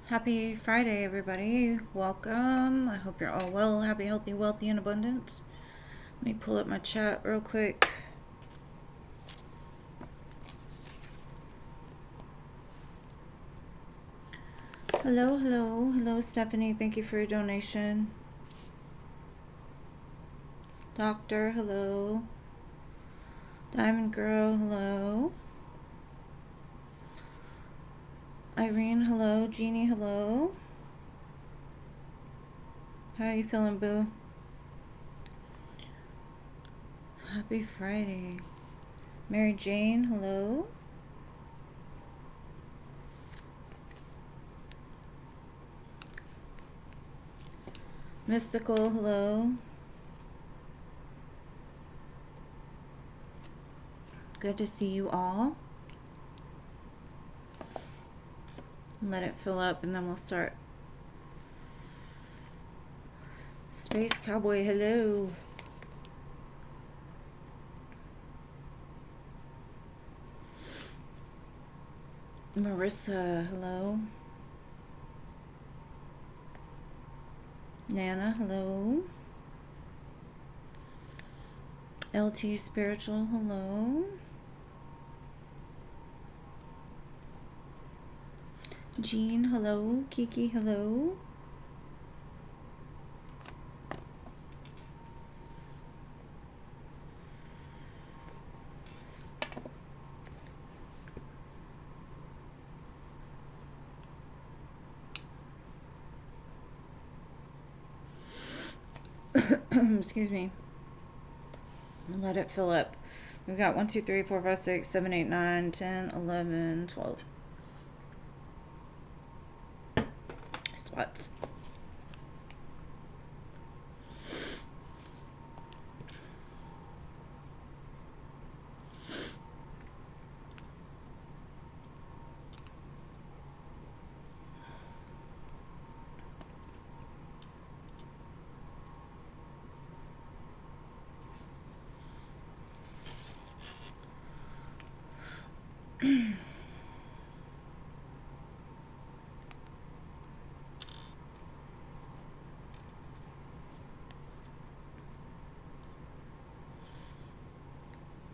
Happy Friday, everybody. Welcome. I hope you're all well, happy, healthy, wealthy, and abundant. Let me pull up my chat real quick. Hello, Stephanie. Thank you for your donation. Doctor, hello. Diamond Girl, hello. Irene, hello. Jeannie, hello. How are you feeling, boo? Happy Friday. Mary Jane, hello. Mystical, hello. Good to see you all. Let it fill up and then we'll start. Space Cowboy, hello. Marissa, hello. Nana, hello. LT Spiritual, hello. Jean, hello. Kiki, hello. Excuse me. Let it fill up. We've got 1, 2, 3, 4, 5, 6, 7, 8, 9, 10, 11, 12 spots.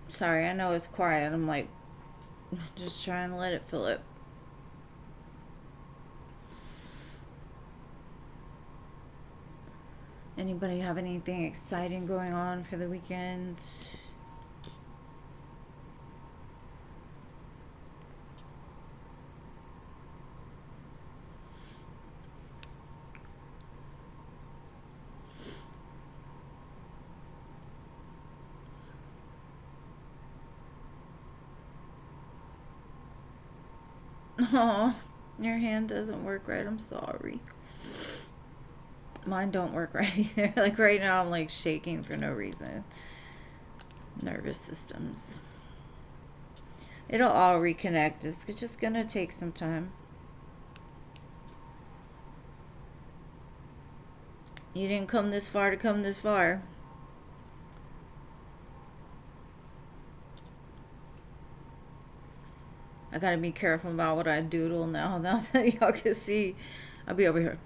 Sorry, I know it's quiet. I'm like, just trying to let it fill up. Anybody have anything exciting going on for the weekend? Oh, your hand doesn't work right. I'm sorry. Mine don't work right either. Like right now I'm like shaking for no reason. Nervous systems. It'll all reconnect. It's just gonna take some time. You didn't come this far to come this far. I gotta be careful about what I doodle now that y'all can see. I'll be over here.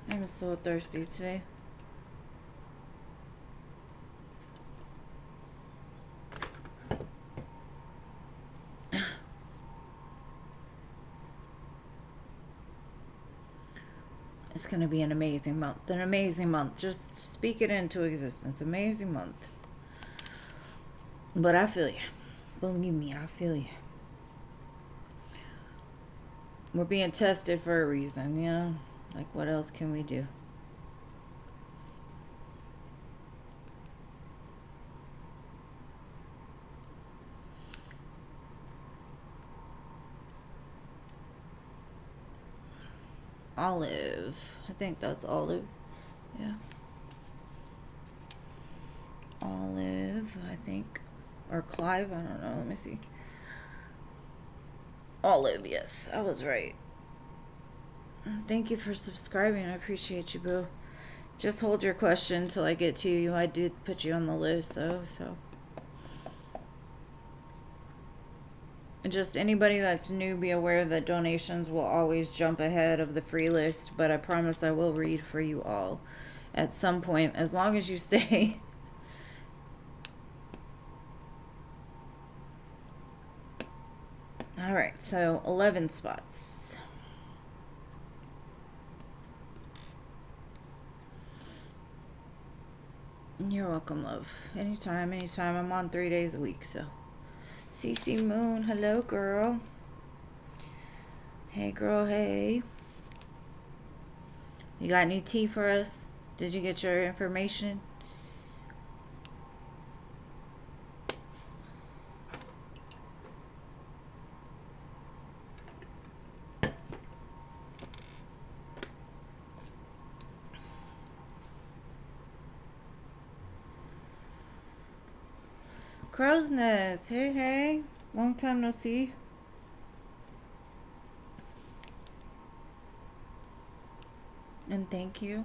I'm so thirsty today. It's gonna be an amazing month. An amazing month. Just speak it into existence. Amazing month. But I feel you. Believe me, I feel you. We're being tested for a reason, you know? Like, what else can we do? Olive. I think that's Olive. Yeah. Olive, I think. Or Clive, I don't know. Let me see. Olive, yes. I was right. Thank you for subscribing. I appreciate you, boo. Just hold your question until I get to you. I did put you on the list, though, so. And just anybody that's new, be aware that donations will always jump ahead of the free list, but I promise I will read for you all at some point, as long as you stay. All right, so 11 spots. You're welcome, love. Anytime, anytime. I'm on 3 days a week, so. CC Moon, hello, girl. Hey, girl, hey. You got any tea for us? Did you get your information? Crow's Nest, hey, hey. Long time no see. And thank you.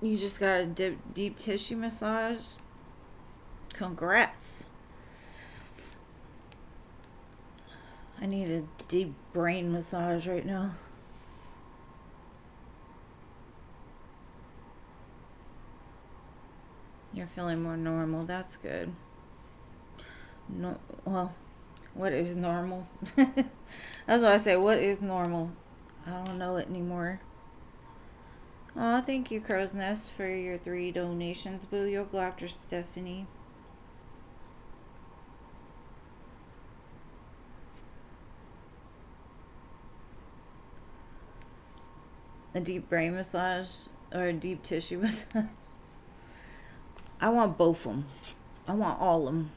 You just got a deep tissue massage? Congrats. I need a deep brain massage right now. You're feeling more normal. That's good. No, well, what is normal? That's what I say. What is normal? I don't know it anymore. Oh, thank you, Crow's Nest, for your 3 donations, boo. You'll go after Stephanie. A deep brain massage or a deep tissue massage? I want both of them. I want all of them.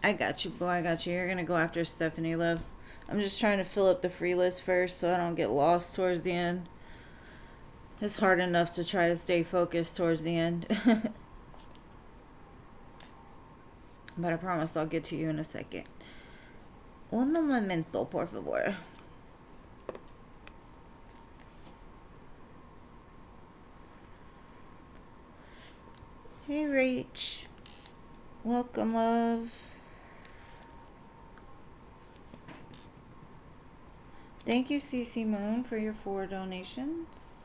I got you, boy. I got you. You're going to go after Stephanie, love. I'm just trying to fill up the free list first so I don't get lost towards the end. It's hard enough to try to stay focused towards the end. But I promise I'll get to you in a second. Un momento, por favor. Hey, Rach. Welcome, love. Thank you, CC Moon, for your 4 donations.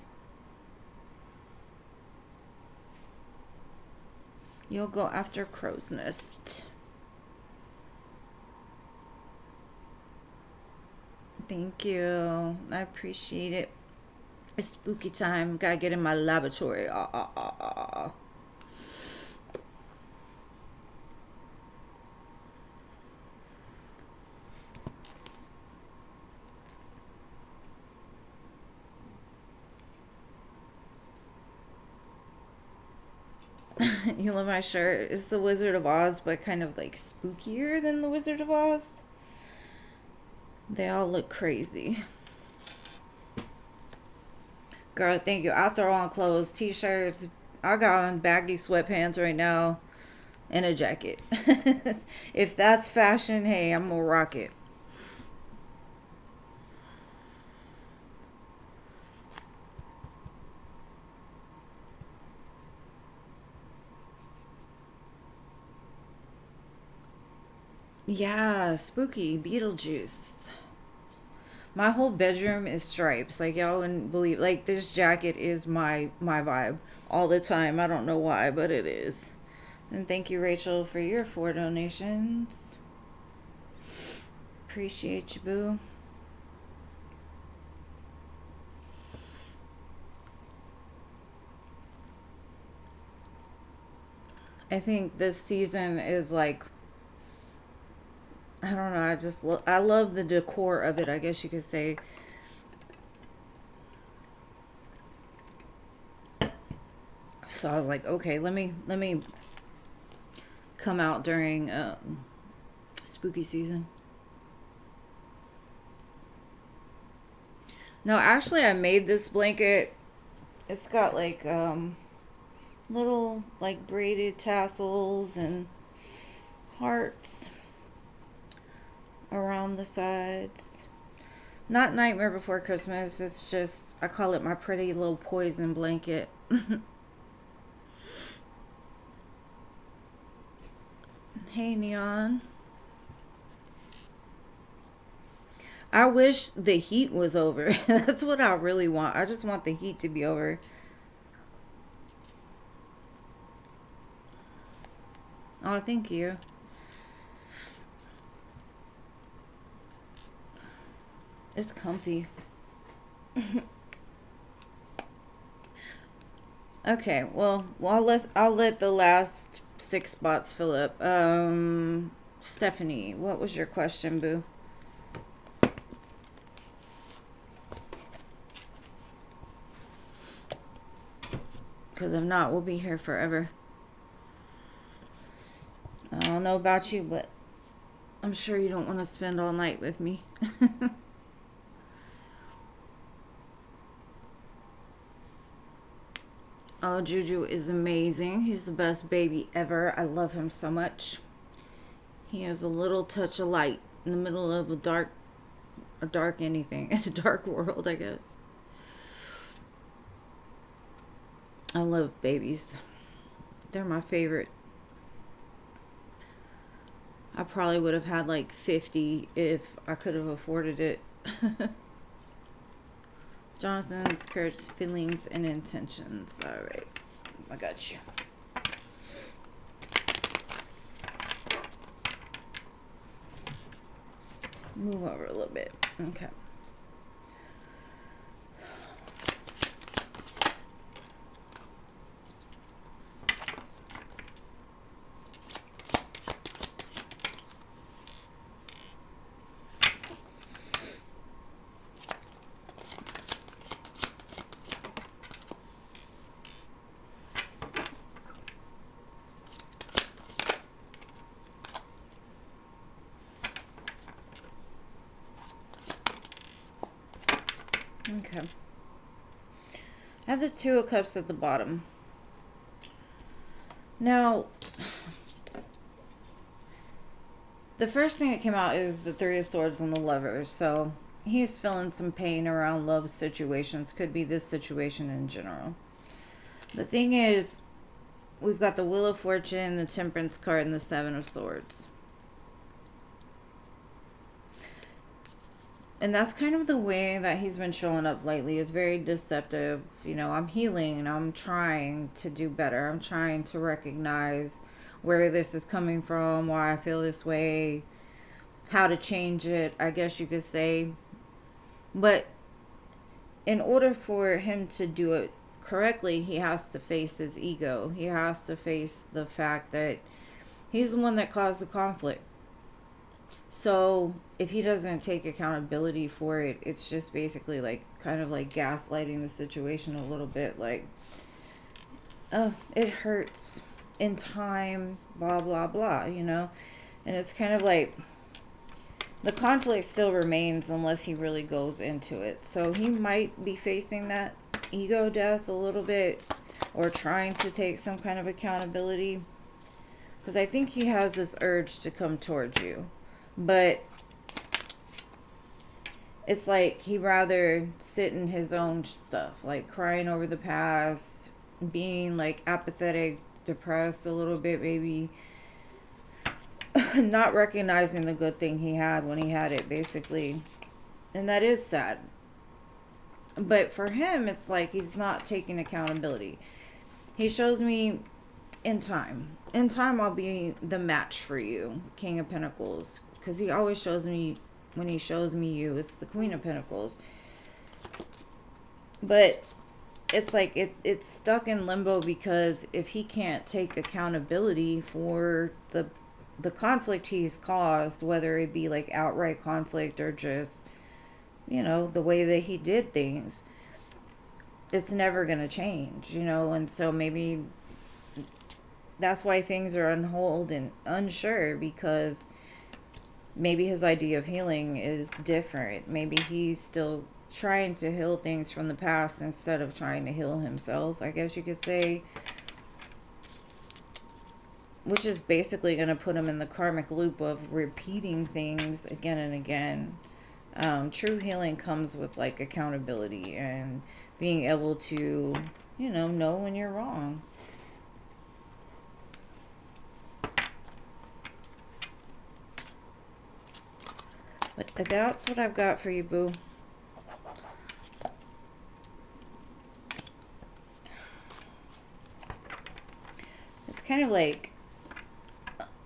You'll go after Crow's Nest. Thank you. I appreciate it. It's spooky time. Gotta get in my laboratory. You love my shirt? It's the Wizard of Oz, but kind of like spookier than the Wizard of Oz. They all look crazy. Girl, thank you. I'll throw on clothes, t-shirts. I got on baggy sweatpants right now and a jacket. If that's fashion, hey, I'm gonna rock it. Yeah, spooky Beetlejuice. My whole bedroom is stripes. Like, y'all wouldn't believe. Like, this jacket is my vibe all the time. I don't know why, but it is. And thank you, Rachel, for your 4 donations. Appreciate you, boo. I think this season is like, I don't know, I love the decor of it, I guess you could say. So I was like, okay, let me come out during spooky season. No, actually I made this blanket. It's got like little like braided tassels and hearts around the sides. Not Nightmare Before Christmas. It's just, I call it my pretty little poison blanket. Hey, Neon. I wish the heat was over. That's what I really want. I just want the heat to be over. Oh, thank you. It's comfy. Okay, well, I'll let the last 6 spots fill up. Stephanie, what was your question, boo? Because if not, we'll be here forever. I don't know about you, but I'm sure you don't want to spend all night with me. Oh, Juju is amazing. He's the best baby ever. I love him so much. He has a little touch of light in the middle of a dark anything. It's a dark world, I guess. I love babies. They're my favorite. I probably would have had like 50 if I could have afforded it. Jonathan's courage, feelings, and intentions. All right. I got you. Move over a little bit. Okay. Okay. I have the 2 of Cups at the bottom. Now, the first thing that came out is the 3 of Swords and the Lovers. So he's feeling some pain around love situations. Could be this situation in general. The thing is, we've got the Wheel of Fortune, the Temperance card, and the 7 of Swords. And that's kind of the way that he's been showing up lately. Is very deceptive. You know, I'm healing and I'm trying to do better. I'm trying to recognize where this is coming from, why I feel this way, how to change it, I guess you could say. But in order for him to do it correctly, he has to face his ego. He has to face the fact that he's the one that caused the conflict. So if he doesn't take accountability for it, it's just basically like kind of like gaslighting the situation a little bit. Like, oh, it hurts in time, blah, blah, blah, you know? And it's kind of like the conflict still remains unless he really goes into it. So he might be facing that ego death a little bit, or trying to take some kind of accountability. Because I think he has this urge to come towards you. But it's like he'd rather sit in his own stuff, like crying over the past, being like apathetic, depressed a little bit, maybe not recognizing the good thing he had when he had it, basically. And that is sad. But for him, it's like he's not taking accountability. He shows me in time. In time, I'll be the match for you, King of Pentacles. Because he always shows me, when he shows me you, it's the Queen of Pentacles. But it's like it's stuck in limbo, because if he can't take accountability for the conflict he's caused, whether it be like outright conflict or just, you know, the way that he did things, it's never going to change, you know. And so maybe that's why things are on hold and unsure, because maybe his idea of healing is different. Maybe he's still trying to heal things from the past instead of trying to heal himself, I guess you could say. which is basically going to put him in the karmic loop of repeating things again and again. True healing comes with like accountability and being able to, know when you're wrong. But that's what I've got for you, boo. It's kind of like,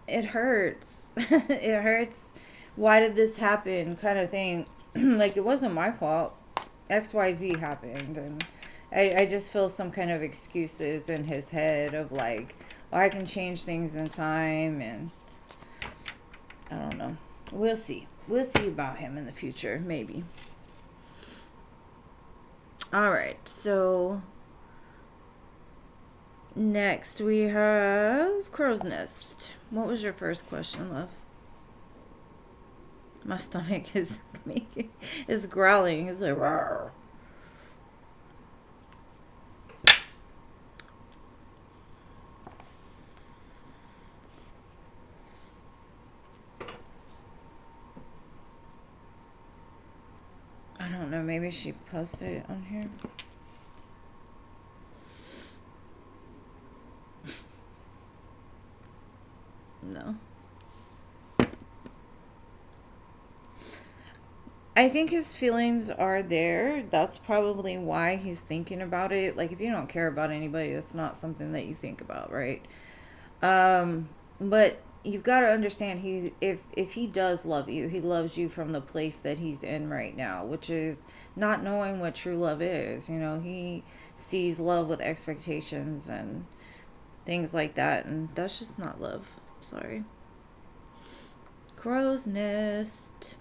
it hurts. It hurts. Why did this happen? Kind of thing. Like, it wasn't my fault. XYZ happened. And I just feel some kind of excuses in his head of like, oh, I can change things in time. And I don't know. We'll see. We'll see about him in the future. Maybe. Alright. So next we have Crow's Nest. What was your first question, love? My stomach is growling. It's like, rawr. I don't know. Maybe she posted it on here. No. I think his feelings are there. That's probably why he's thinking about it. Like, if you don't care about anybody, that's not something that you think about, right? But you've got to understand, if he does love you, he loves you from the place that he's in right now, which is not knowing what true love is. He sees love with expectations and things like that, and that's just not love. Sorry. Crow's Nest.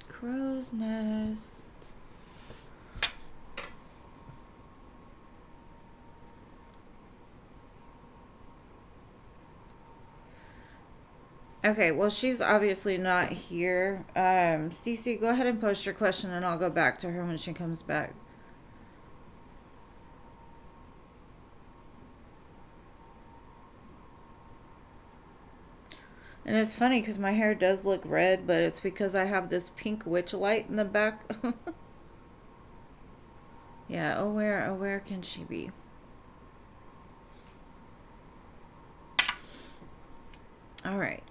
Crow's Nest. Okay, well, she's obviously not here. Cece, go ahead and post your question and I'll go back to her when she comes back. And it's funny because my hair does look red, but it's because I have this pink witch light in the back. Yeah, oh where can she be? All right.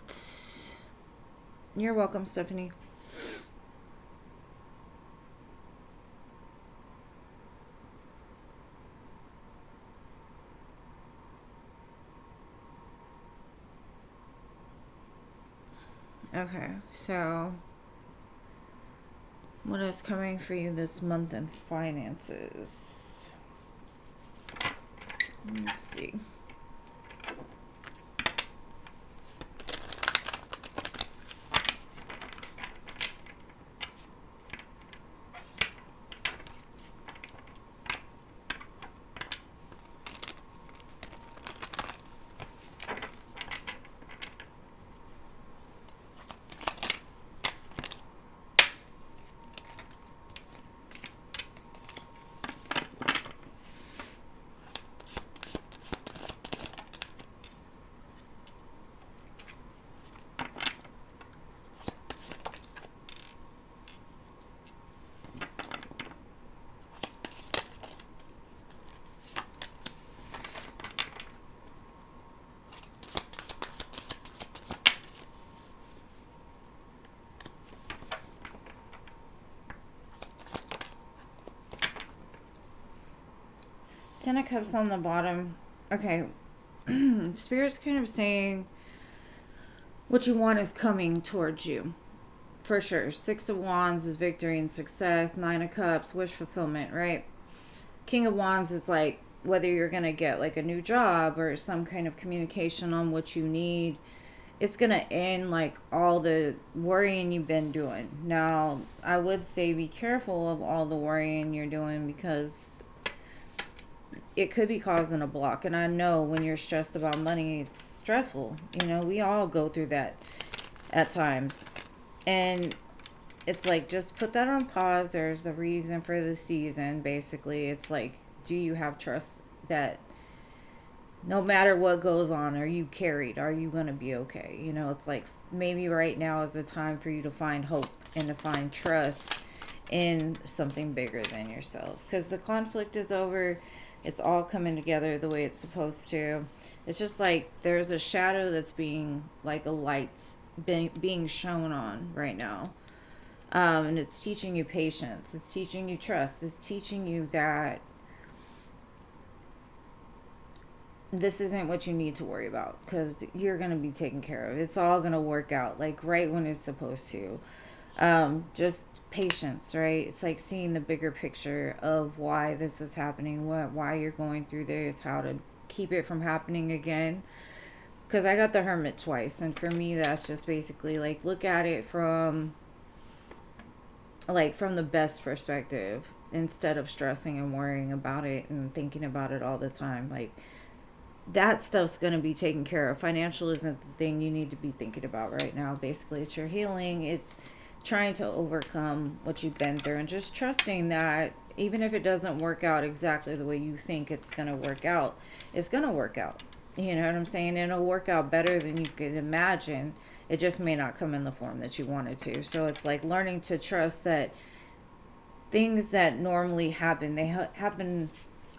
You're welcome, Stephanie. Okay, so what is coming for you this month in finances? Let's see. Ten of Cups on the bottom. Okay. Spirit's kind of saying what you want is coming towards you. For sure. Six of Wands is victory and success. Nine of Cups, wish fulfillment, right? King of Wands is like whether you're going to get like a new job or some kind of communication on what you need, it's going to end like all the worrying you've been doing. Now, I would say be careful of all the worrying you're doing, because it could be causing a block. And I know when you're stressed about money, it's stressful. You know, we all go through that at times. And it's like, just put that on pause. There's a reason for the season, basically. It's like, do you have trust that no matter what goes on, are you carried? Are you going to be okay? You know, it's like maybe right now is the time for you to find hope and to find trust in something bigger than yourself. Because the conflict is over. It's all coming together the way it's supposed to. It's just like there's a shadow that's being like a light's being shown on right now. And it's teaching you patience. It's teaching you trust. It's teaching you that this isn't what you need to worry about, because you're going to be taken care of. It's all going to work out like right when it's supposed to. Just patience, right? It's like seeing the bigger picture of why this is happening, why you're going through this, how to keep it from happening again. Because I got the Hermit twice, and for me that's just basically like, look at it from the best perspective, instead of stressing and worrying about it and thinking about it all the time. Like, that stuff's going to be taken care of. Financial isn't the thing you need to be thinking about right now. Basically, it's your healing. It's trying to overcome what you've been through, and just trusting that even if it doesn't work out exactly the way you think it's going to work out, it's going to work out. You know what I'm saying? And it'll work out better than you could imagine. It just may not come in the form that you wanted to. So it's like learning to trust that things that normally happen, they happen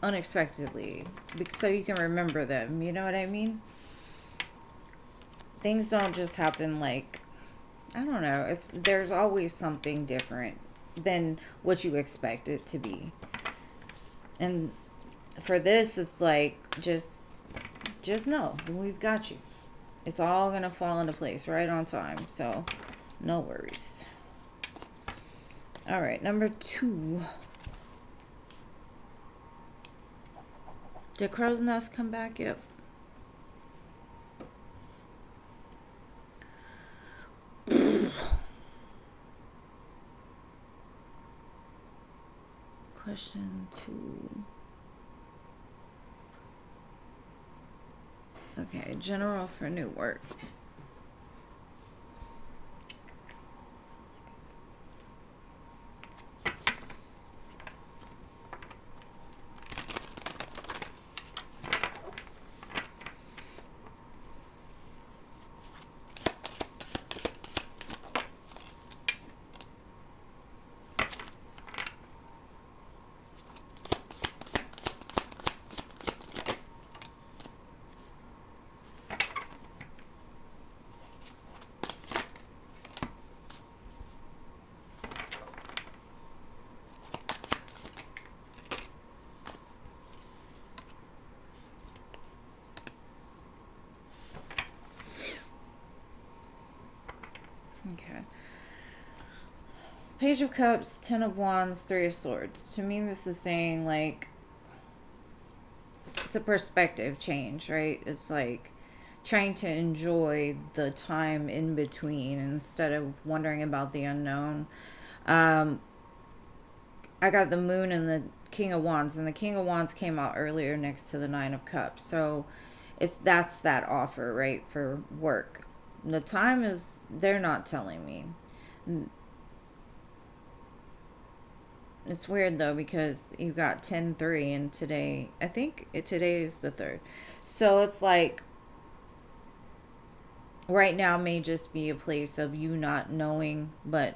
unexpectedly, so you can remember them. You know what I mean? Things don't just happen like, I don't know. There's always something different than what you expect it to be. And for this, it's like, just know we've got you. It's all gonna fall into place right on time. So no worries. All right, number 2. Did Crow's Nest come back? Yep. Question 2. Okay, general for new work. Okay. Page of Cups, 10 of Wands, 3 of Swords. To me, this is saying, like, it's a perspective change, right? It's like trying to enjoy the time in between instead of wondering about the unknown. I got the Moon and the King of Wands, and the King of Wands came out earlier next to the 9 of Cups. So that's that offer, right, for work. The time is, they're not telling me. It's weird though, because you've got 10-3, and today, I think today is the 3rd. So it's like right now may just be a place of you not knowing. But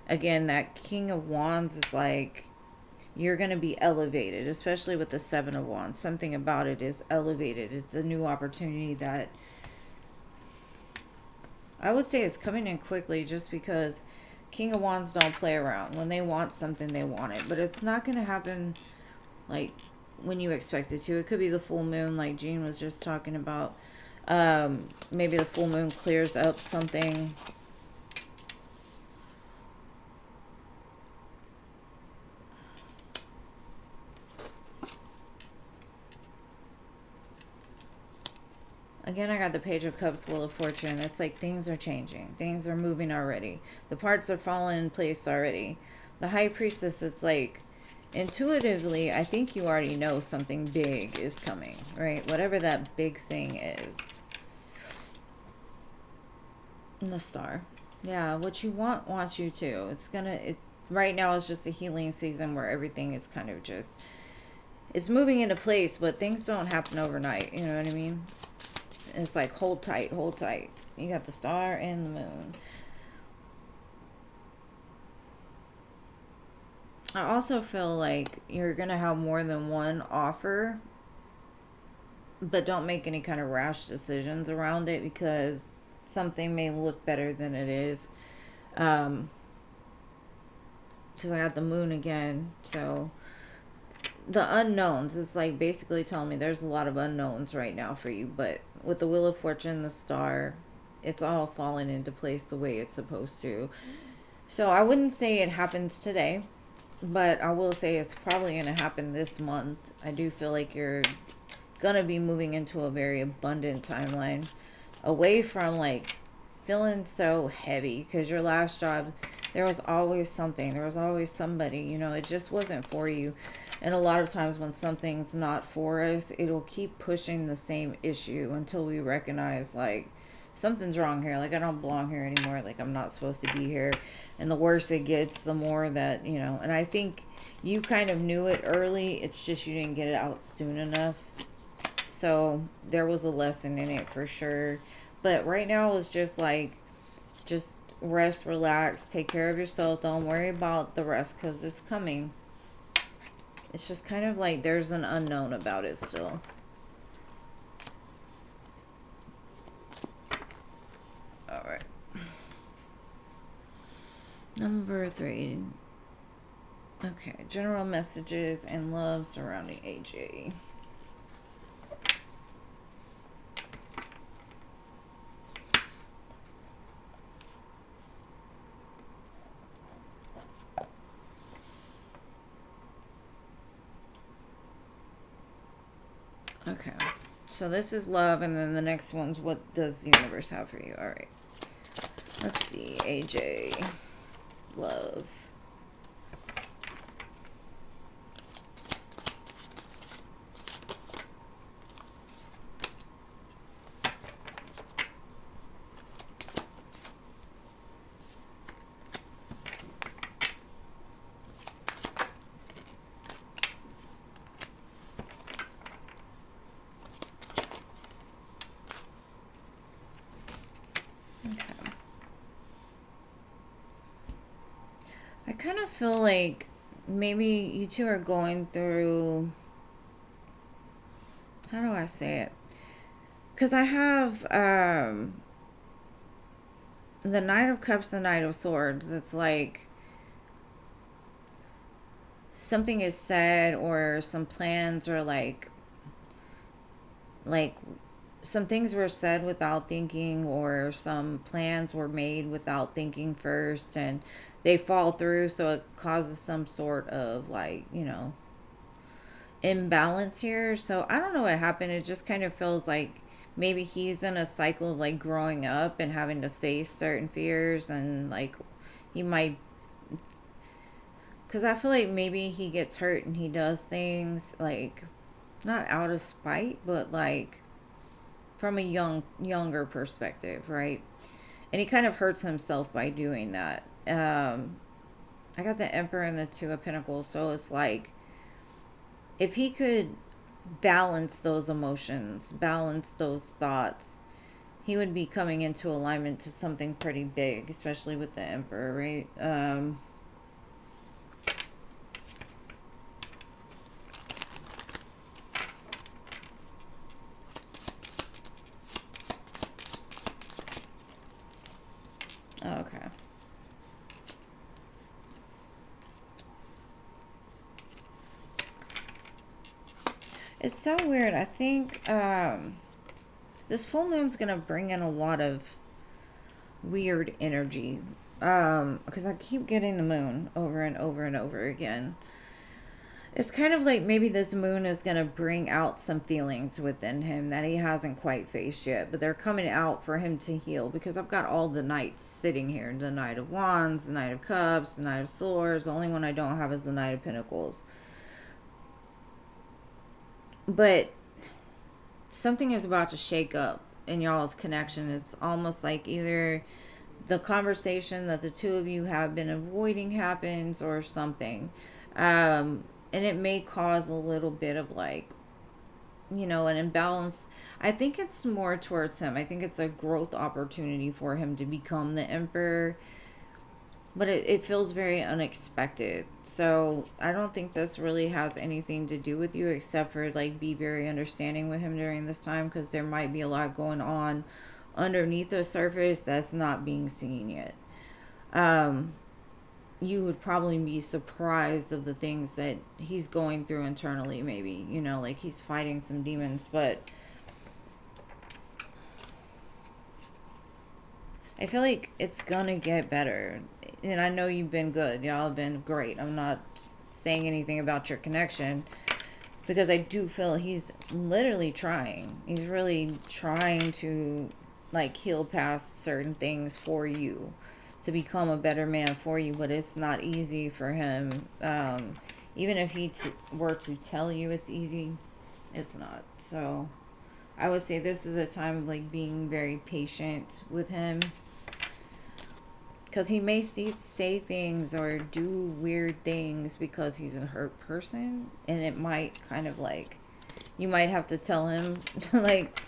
again, that King of Wands is like, you're going to be elevated, especially with the 7 of Wands. Something about it is elevated. It's a new opportunity that I would say it's coming in quickly, just because King of Wands don't play around. When they want something, they want it. But it's not going to happen like when you expect it to. It could be the full moon, like Jean was just talking about. Maybe the full moon clears up something. Again, I got the Page of Cups, Wheel of Fortune. It's like things are changing. Things are moving already. The parts are falling in place already. The High Priestess, it's like, intuitively, I think you already know something big is coming, right? Whatever that big thing is. And the Star. Yeah, what you want wants you to. It's gonna, right now it's just a healing season where everything is kind of just, it's moving into place, but things don't happen overnight. You know what I mean? It's like, hold tight, hold tight. You got the Star and the Moon. I also feel like you're going to have more than one offer, but don't make any kind of rash decisions around it because something may look better than it is. Because I got the Moon again. So the unknowns, it's like basically telling me there's a lot of unknowns right now for you. But with the Wheel of Fortune, the Star, it's all falling into place the way it's supposed to. So I wouldn't say it happens today, but I will say it's probably going to happen this month. I do feel like you're going to be moving into a very abundant timeline, away from like feeling so heavy, because your last job, there was always something, there was always somebody, you know, it just wasn't for you. And a lot of times when something's not for us, it'll keep pushing the same issue until we recognize like something's wrong here, like I don't belong here anymore, like I'm not supposed to be here. And the worse it gets, the more that, you know, and I think you kind of knew it early, it's just you didn't get it out soon enough. So there was a lesson in it for sure. But right now it's just like, just rest, relax, take care of yourself, don't worry about the rest because it's coming. It's just kind of like there's an unknown about it still. Alright. Number 3. Okay, general messages and love surrounding AJ. Okay, so this is love, and then the next one's what does the universe have for you? All right, let's see, AJ, love. I kind of feel like maybe you two are going through, how do I say it? Because I have the Knight of Cups, the Knight of Swords. It's like something is said or some plans or like some things were said without thinking, or some plans were made without thinking first, and they fall through, so it causes some sort of like, you know, imbalance here. So I don't know what happened. It just kind of feels like maybe he's in a cycle of like growing up and having to face certain fears, and like he might, because I feel like maybe he gets hurt and he does things like not out of spite, but like from a younger perspective, right? And he kind of hurts himself by doing that. I got the Emperor and the Two of Pentacles, so it's like if he could balance those emotions, balance those thoughts, he would be coming into alignment to something pretty big, especially with the Emperor, right? Okay. It's so weird. I think this full moon's gonna bring in a lot of weird energy. Because I keep getting the moon over and over and over again. It's kind of like maybe this moon is going to bring out some feelings within him that he hasn't quite faced yet, but they're coming out for him to heal, because I've got all the knights sitting here. The Knight of Wands, the Knight of Cups, the Knight of Swords. The only one I don't have is the Knight of Pentacles. But something is about to shake up in y'all's connection. It's almost like either the conversation that the two of you have been avoiding happens or something. And it may cause a little bit of like, you know, an imbalance. I think it's more towards him. I think it's a growth opportunity for him to become the emperor. But it feels very unexpected. So I don't think this really has anything to do with you, except for like be very understanding with him during this time, because there might be a lot going on underneath the surface that's not being seen yet. You would probably be surprised of the things that he's going through internally, maybe, you know, like he's fighting some demons. But I feel like it's gonna get better. And I know you've been good. Y'all have been great. I'm not saying anything about your connection, because I do feel he's literally trying. He's really trying to like heal past certain things for you, to become a better man for you. But it's not easy for him. Even if he were to tell you it's easy, it's not. So I would say this is a time of like being very patient with him, because he may say things or do weird things because he's a hurt person, and it might kind of like, you might have to tell him like,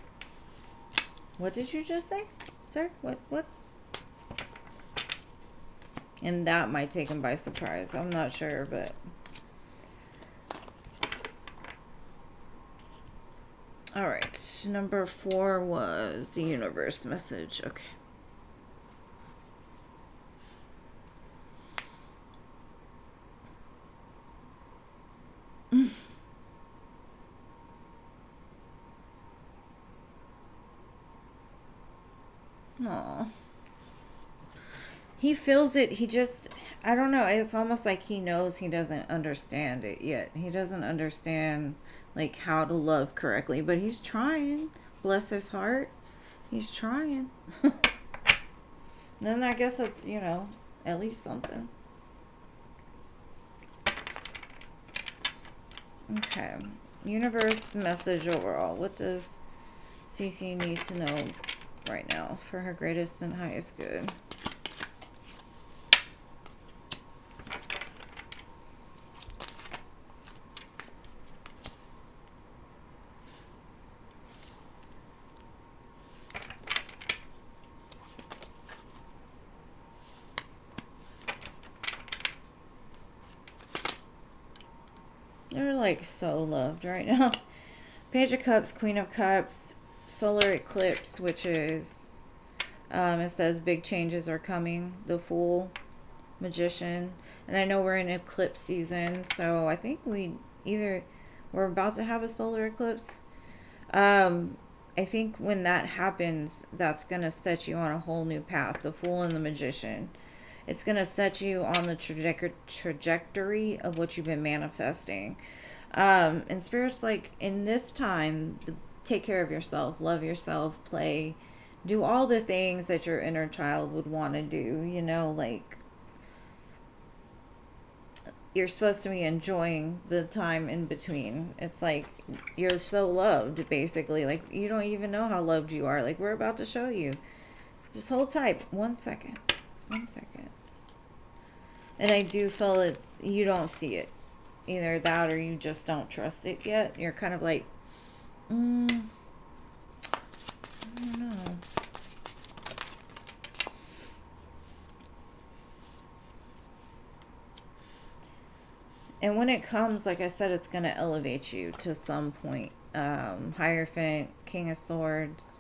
what did you just say, sir? What? And that might take him by surprise. I'm not sure, but all right. Number 4 was the universe message. Okay. Aw. He feels it. He just, I don't know. It's almost like he knows he doesn't understand it yet. He doesn't understand like how to love correctly, but he's trying. Bless his heart. He's trying. Then I guess that's, you know, at least something. Okay. Universe message overall. What does Cece need to know right now for her greatest and highest good? They're like so loved right now. Page of Cups, Queen of Cups, solar eclipse, which is, it says big changes are coming. The Fool, Magician. And I know we're in eclipse season, so I think we're about to have a solar eclipse. I think when that happens, that's going to set you on a whole new path. The Fool and the Magician. It's going to set you on the trajectory of what you've been manifesting. And Spirit's like, in this time, take care of yourself, love yourself, play, do all the things that your inner child would want to do, you know, like, you're supposed to be enjoying the time in between. It's like, you're so loved, basically. Like, you don't even know how loved you are. Like, we're about to show you. Just hold tight. 1 second. 1 second. And I do feel you don't see it. Either that or you just don't trust it yet. You're kind of like, I don't know. And when it comes, like I said, it's going to elevate you to some point. Hierophant, King of Swords.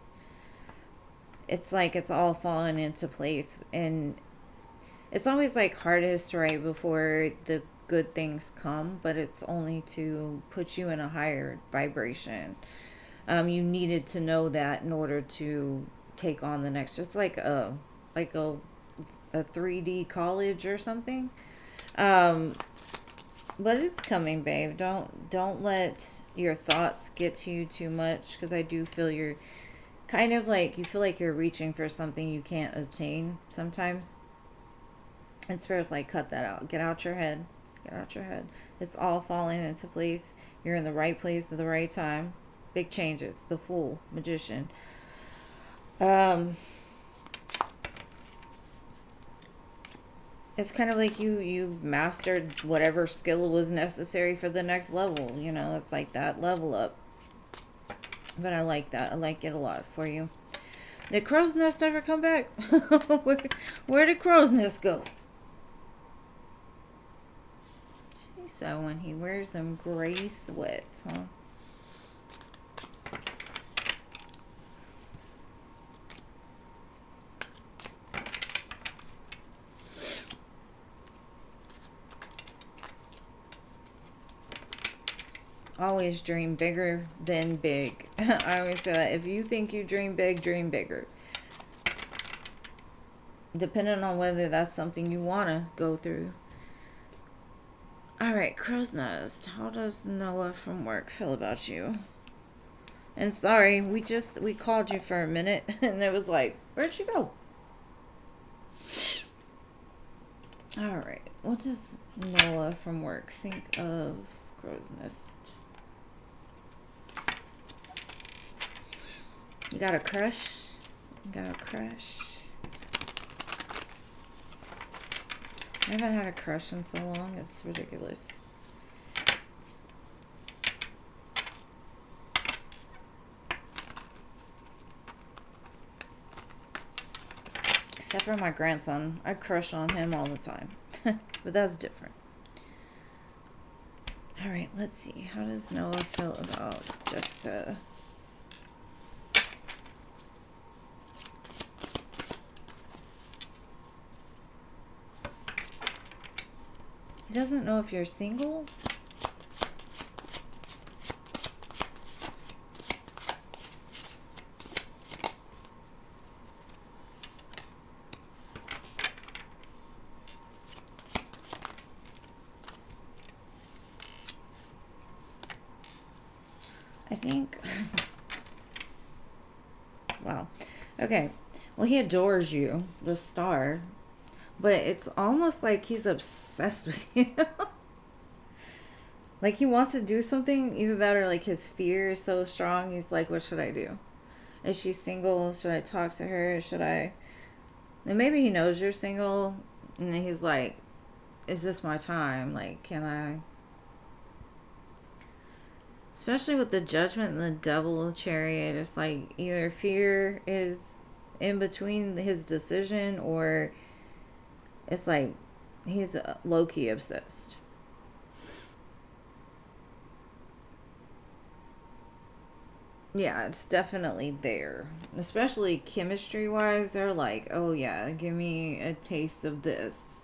It's like it's all falling into place. And it's always like hardest right before the good things come, but it's only to put you in a higher vibration. You needed to know that in order to take on the next, just like a 3D college or something. But it's coming, babe. Don't let your thoughts get to you too much, because I do feel you're kind of like, you feel like you're reaching for something you can't obtain sometimes. And Spirit's like, cut that out. Get out your head. Get out your head. It's all falling into place. You're in the right place at the right time. Big changes. The Fool, Magician. It's kind of like you've mastered whatever skill was necessary for the next level. You know, it's like that level up. But I like that. I like it a lot for you. Did Crow's Nest ever come back? where did Crow's Nest go? She said when he wears them gray sweats, huh? Always dream bigger than big. I always say that. If you think you dream big, dream bigger. Depending on whether that's something you want to go through. Alright, Crow's Nest. How does Noah from work feel about you? And sorry, we called you for a minute and it was like, where'd she go? Alright, what does Noah from work think of Crow's Nest? You got a crush? You got a crush? I haven't had a crush in so long. It's ridiculous. Except for my grandson. I crush on him all the time. But that's different. Alright, let's see. How does Noah feel about Jessica? He doesn't know if you're single. I think. Wow. Okay. Well, he adores you, the star. But it's almost like he's obsessed with you. Like he wants to do something, either that or like his fear is so strong. He's like, what should I do? Is she single? Should I talk to her? Should I? And maybe he knows you're single. And then he's like, is this my time? Like, can I? Especially with the Judgment and the Devil Chariot. It's like either fear is in between his decision, or it's like he's low-key obsessed. Yeah, it's definitely there. Especially chemistry-wise, they're like, oh yeah, give me a taste of this.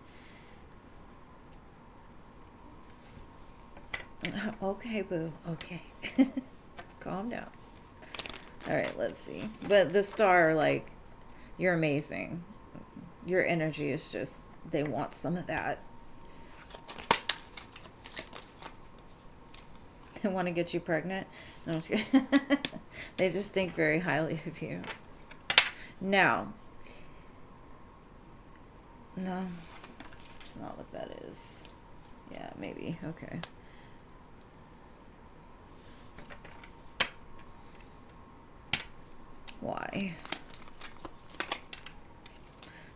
Okay, boo. Okay. Calm down. Alright, let's see. But the star, like, you're amazing. Your energy is just, they want some of that. They want to get you pregnant. No, I'm just kidding. They just think very highly of you. Now, no, it's not what that is. Yeah, maybe. Okay. Why?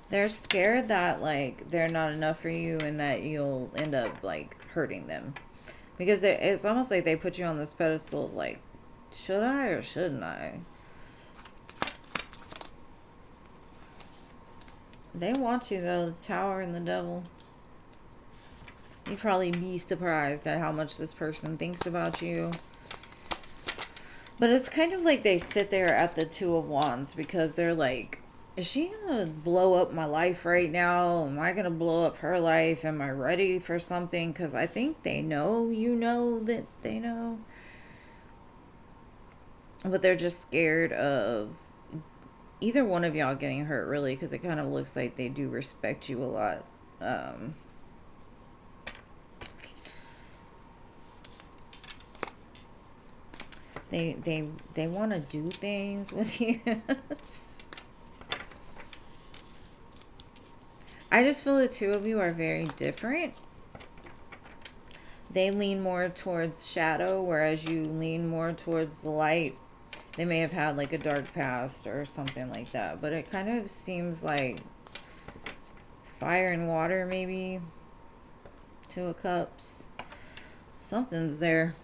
They're scared that, like, they're not enough for you and that you'll end up, like, hurting them. Because it's almost like they put you on this pedestal of, like, should I or shouldn't I? They want you, though, the Tower and the Devil. You'd probably be surprised at how much this person thinks about you. But it's kind of like they sit there at the Two of Wands because they're like, is she gonna blow up my life right now? Am I gonna blow up her life? Am I ready for something? Because I think they know, you know that they know. But they're just scared of either one of y'all getting hurt, really, because it kind of looks like they do respect you a lot. They want to do things with you. I just feel the two of you are very different. They lean more towards shadow, whereas you lean more towards the light. They may have had like a dark past or something like that, but it kind of seems like fire and water, maybe. Two of Cups. Something's there.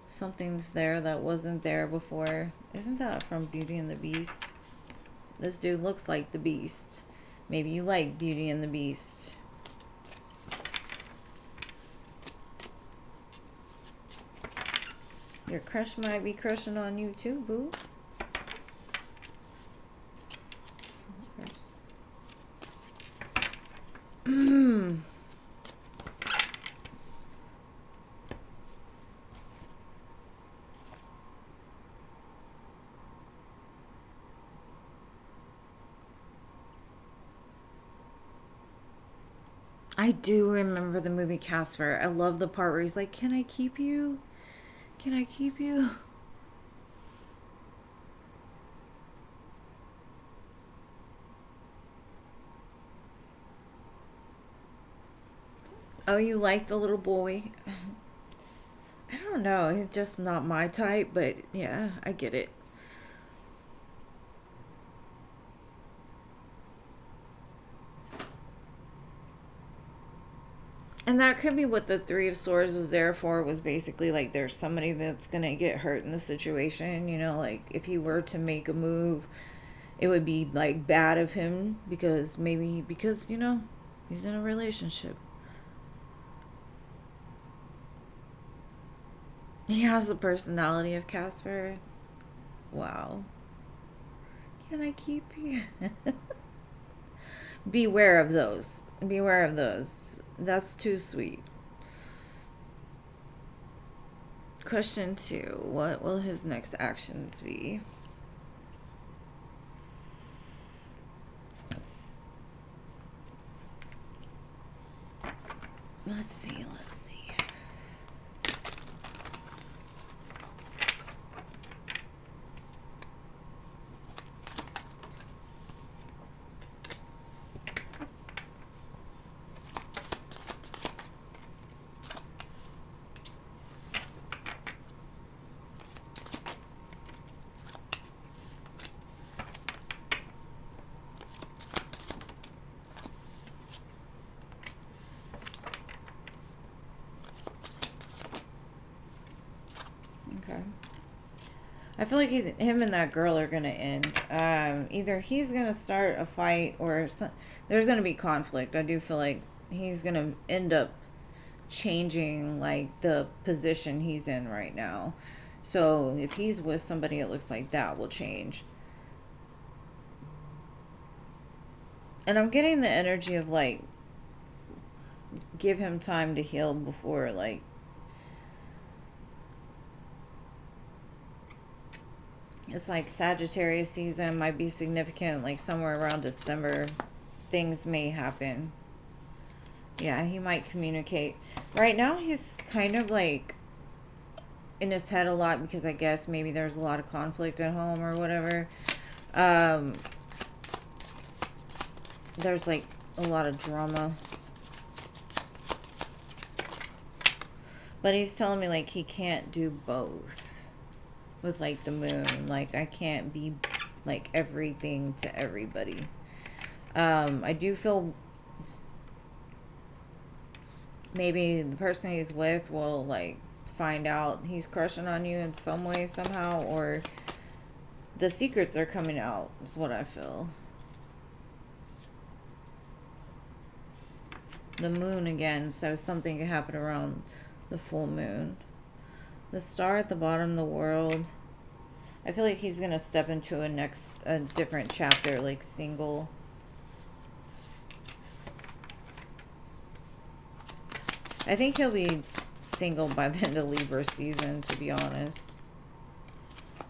Something's there that wasn't there before. Isn't that from Beauty and the Beast? This dude looks like the Beast. Maybe you like Beauty and the Beast. Your crush might be crushing on you too, boo. I do remember the movie Casper. I love the part where he's like, "Can I keep you? Can I keep you?" Oh, you like the little boy? I don't know. He's just not my type, but yeah, I get it. And that could be what the Three of Swords was there for, was basically like there's somebody that's going to get hurt in the situation. You know, like if he were to make a move, it would be like bad of him because you know, he's in a relationship. He has the personality of Casper. Wow. Can I keep you? Beware of those. Beware of those. That's too sweet. Question 2. What will his next actions be? Let's see. Okay. I feel like him and that girl are going to end. Either he's going to start a fight or there's going to be conflict. I do feel like he's going to end up changing like the position he's in right now. So if he's with somebody, it looks like that will change. And I'm getting the energy of like, give him time to heal before like, it's like Sagittarius season might be significant, like somewhere around December, things may happen. Yeah, he might communicate. Right now, he's kind of like in his head a lot because I guess maybe there's a lot of conflict at home or whatever. There's like a lot of drama. But he's telling me like he can't do both. With like the moon, like I can't be like everything to everybody. I do feel maybe the person he's with will like find out he's crushing on you in some way somehow, or the secrets are coming out is what I feel. The moon again, so something can happen around the full moon. The star at the bottom of the world. I feel like he's going to step into a different chapter, like single. I think he'll be single by the end of Libra season, to be honest.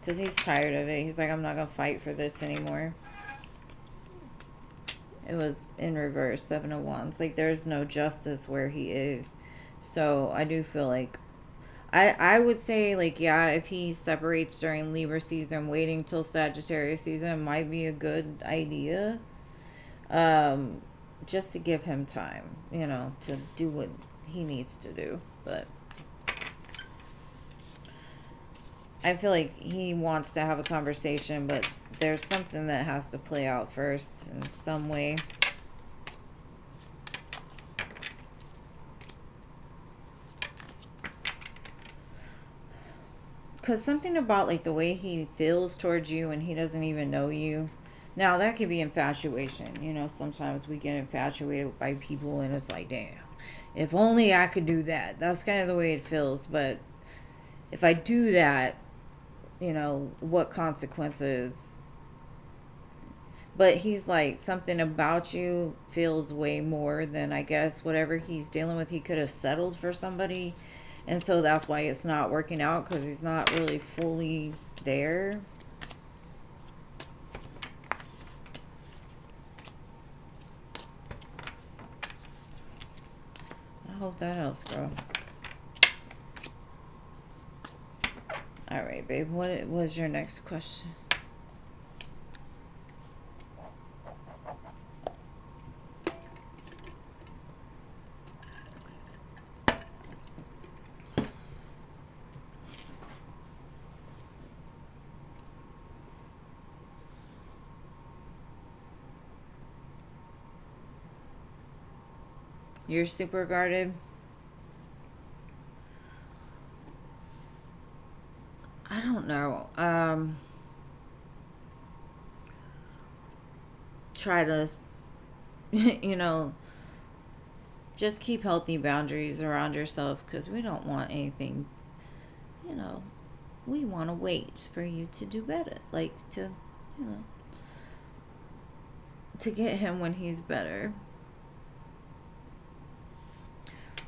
Because he's tired of it. He's like, I'm not going to fight for this anymore. It was in reverse, 7 of Wands. Like, there's no justice where he is. So, I do feel like I would say, like, yeah, if he separates during Libra season, waiting till Sagittarius season might be a good idea. Um, just to give him time, you know, to do what he needs to do. But I feel like he wants to have a conversation, but there's something that has to play out first in some way. Because something about, like, the way he feels towards you and he doesn't even know you. Now, that could be infatuation. You know, sometimes we get infatuated by people and it's like, damn, if only I could do that. That's kind of the way it feels. But if I do that, you know, what consequences? But he's like, something about you feels way more than, I guess, whatever he's dealing with. He could have settled for somebody. And so that's why it's not working out, because he's not really fully there. I hope that helps, girl. All right, babe. What was your next question? You're super guarded. I don't know. Try to, you know, just keep healthy boundaries around yourself, because we don't want anything, you know, we want to wait for you to do better. Like, to, you know, to get him when he's better.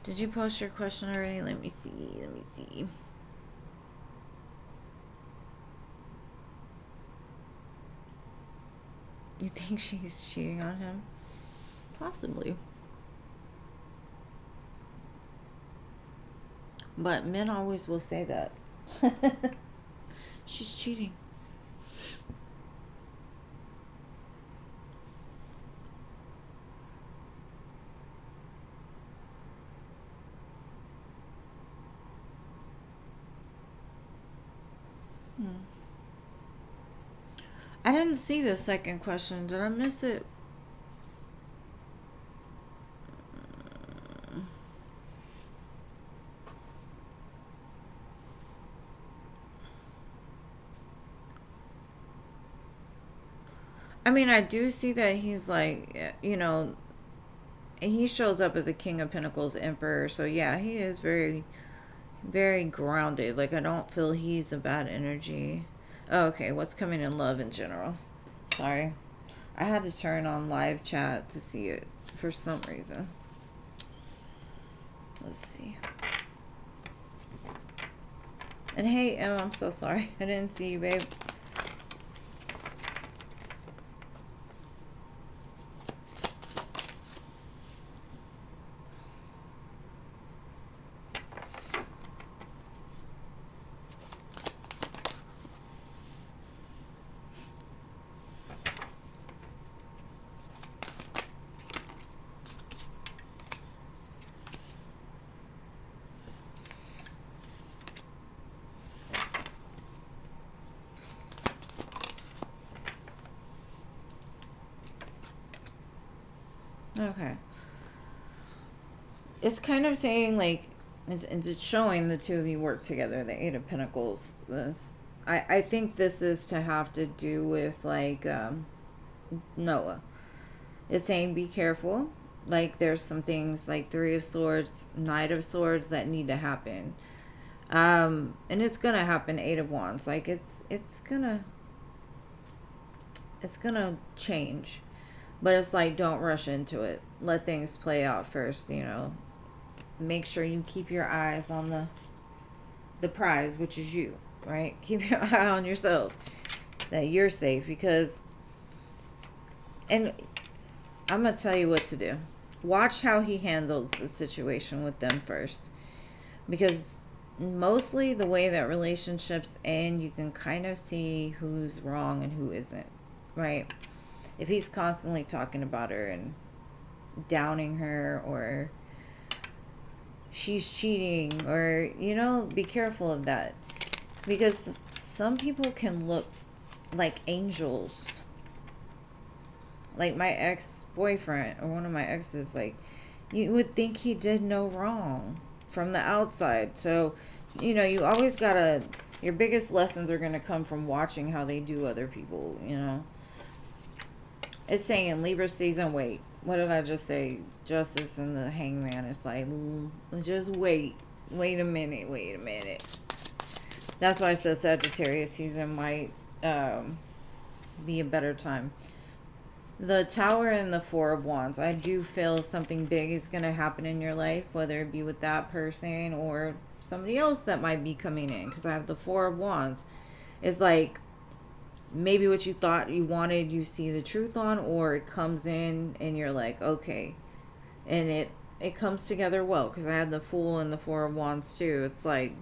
Did you post your question already? Let me see. Let me see. You think she's cheating on him? Possibly. But men always will say that. She's cheating. I didn't see the second question. Did I miss it? I mean, I do see that he's like, you know, he shows up as a King of Pentacles Emperor. So yeah, he is very, very grounded. Like, I don't feel he's a bad energy. Oh, okay, what's coming in love in general? Sorry. I had to turn on live chat to see it for some reason. Let's see. And hey, Em, I'm so sorry. I didn't see you, babe. Okay. It's kind of saying, like, it's showing the two of you work together, the Eight of Pentacles. I think this is to have to do with, like, Noah. It's saying be careful. Like, there's some things like Three of Swords, Knight of Swords that need to happen. And it's gonna happen. Eight of Wands. Like, it's gonna change. But it's like, don't rush into it. Let things play out first, you know. Make sure you keep your eyes on the prize, which is you, right? Keep your eye on yourself, that you're safe, because, and I'm going to tell you what to do. Watch how he handles the situation with them first. Because mostly the way that relationships end, you can kind of see who's wrong and who isn't, right? If he's constantly talking about her and downing her, or she's cheating, or, you know, be careful of that. Because some people can look like angels. Like my ex-boyfriend, or one of my exes, like, you would think he did no wrong from the outside. So, you know, you always gotta, your biggest lessons are gonna come from watching how they do other people, you know. It's saying in Libra season, wait. What did I just say? Justice and the Hangman. It's like, just wait. Wait a minute. Wait a minute. That's why I said Sagittarius season might be a better time. The Tower and the Four of Wands. I do feel something big is going to happen in your life, whether it be with that person or somebody else that might be coming in. Because I have the Four of Wands. It's like, maybe what you thought you wanted, you see the truth on, or it comes in and you're like, okay. And it comes together well, because I had the Fool and the Four of Wands too. It's like,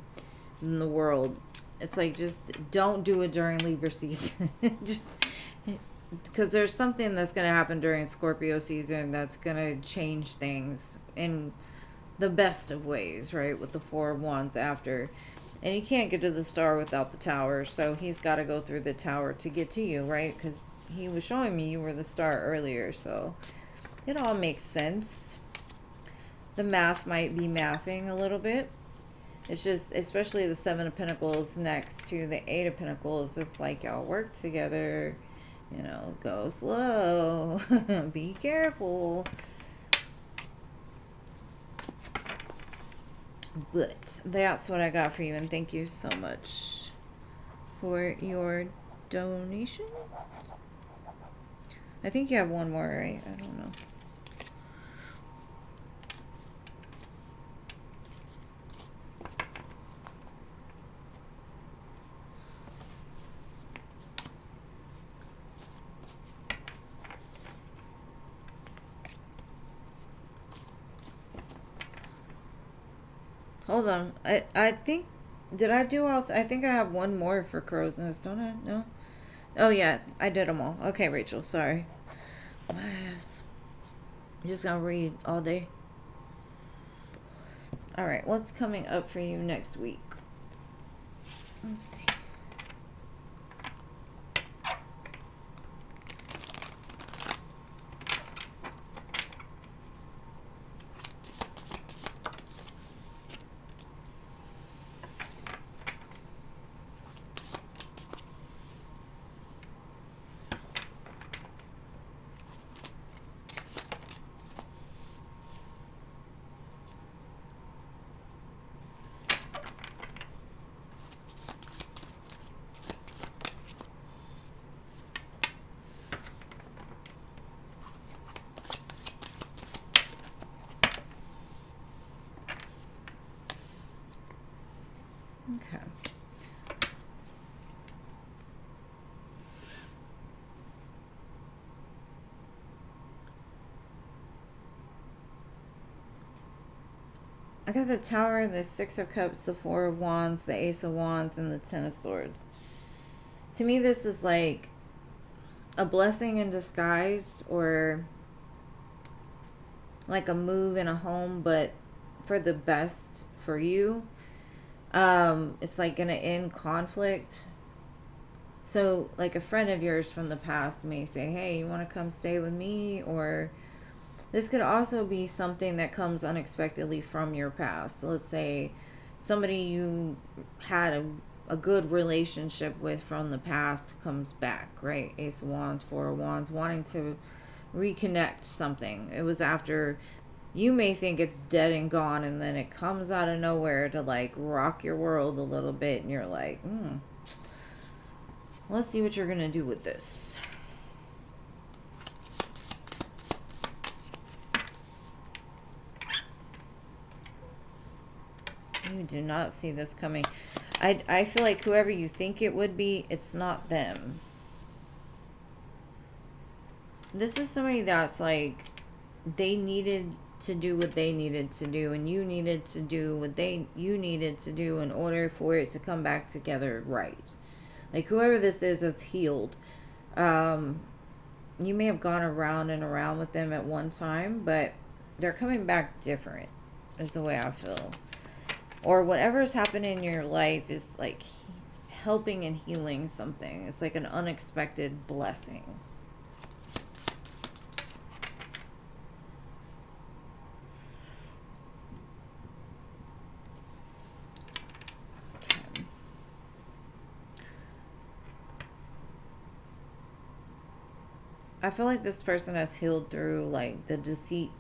in the world, it's like, just don't do it during Libra season. Just because there's something that's going to happen during Scorpio season that's going to change things in the best of ways, right? With the Four of Wands after. And you can't get to the star without the Tower, so he's got to go through the Tower to get to you, right? Because he was showing me you were the star earlier, so it all makes sense. The math might be mathing a little bit. It's just, especially the Seven of Pentacles next to the Eight of Pentacles, it's like y'all work together, you know, go slow, be careful. But that's what I got for you, and thank you so much for your donation. I think you have one more, right? I don't know. Hold on. I think, did I do all, I think I have one more for Crow's Nest, don't I? No? Oh yeah, I did them all. Okay, Rachel, sorry. My ass. You just gonna read all day. Alright, what's coming up for you next week? Let's see. Okay. I got the Tower, the Six of Cups, the Four of Wands, the Ace of Wands, and the Ten of Swords. To me, this is like a blessing in disguise, or like a move in a home, but for the best for you. It's like gonna end conflict. So like a friend of yours from the past may say, hey, you want to come stay with me? Or this could also be something that comes unexpectedly from your past. So let's say somebody you had a good relationship with from the past comes back, right? Ace of Wands, Four of Wands, wanting to reconnect something. It was after, you may think it's dead and gone, and then it comes out of nowhere to like rock your world a little bit, and you're like, let's see what you're gonna do with this. You do not see this coming. I feel like whoever you think it would be, it's not them. This is somebody that's like, they needed to do what they needed to do, and you needed to do what you needed to do in order for it to come back together right. Like whoever this is that's healed, you may have gone around and around with them at one time, but they're coming back different, is the way I feel. Or whatever's happening in your life is like helping and healing something. It's like an unexpected blessing. Okay. I feel like this person has healed through like the deceit.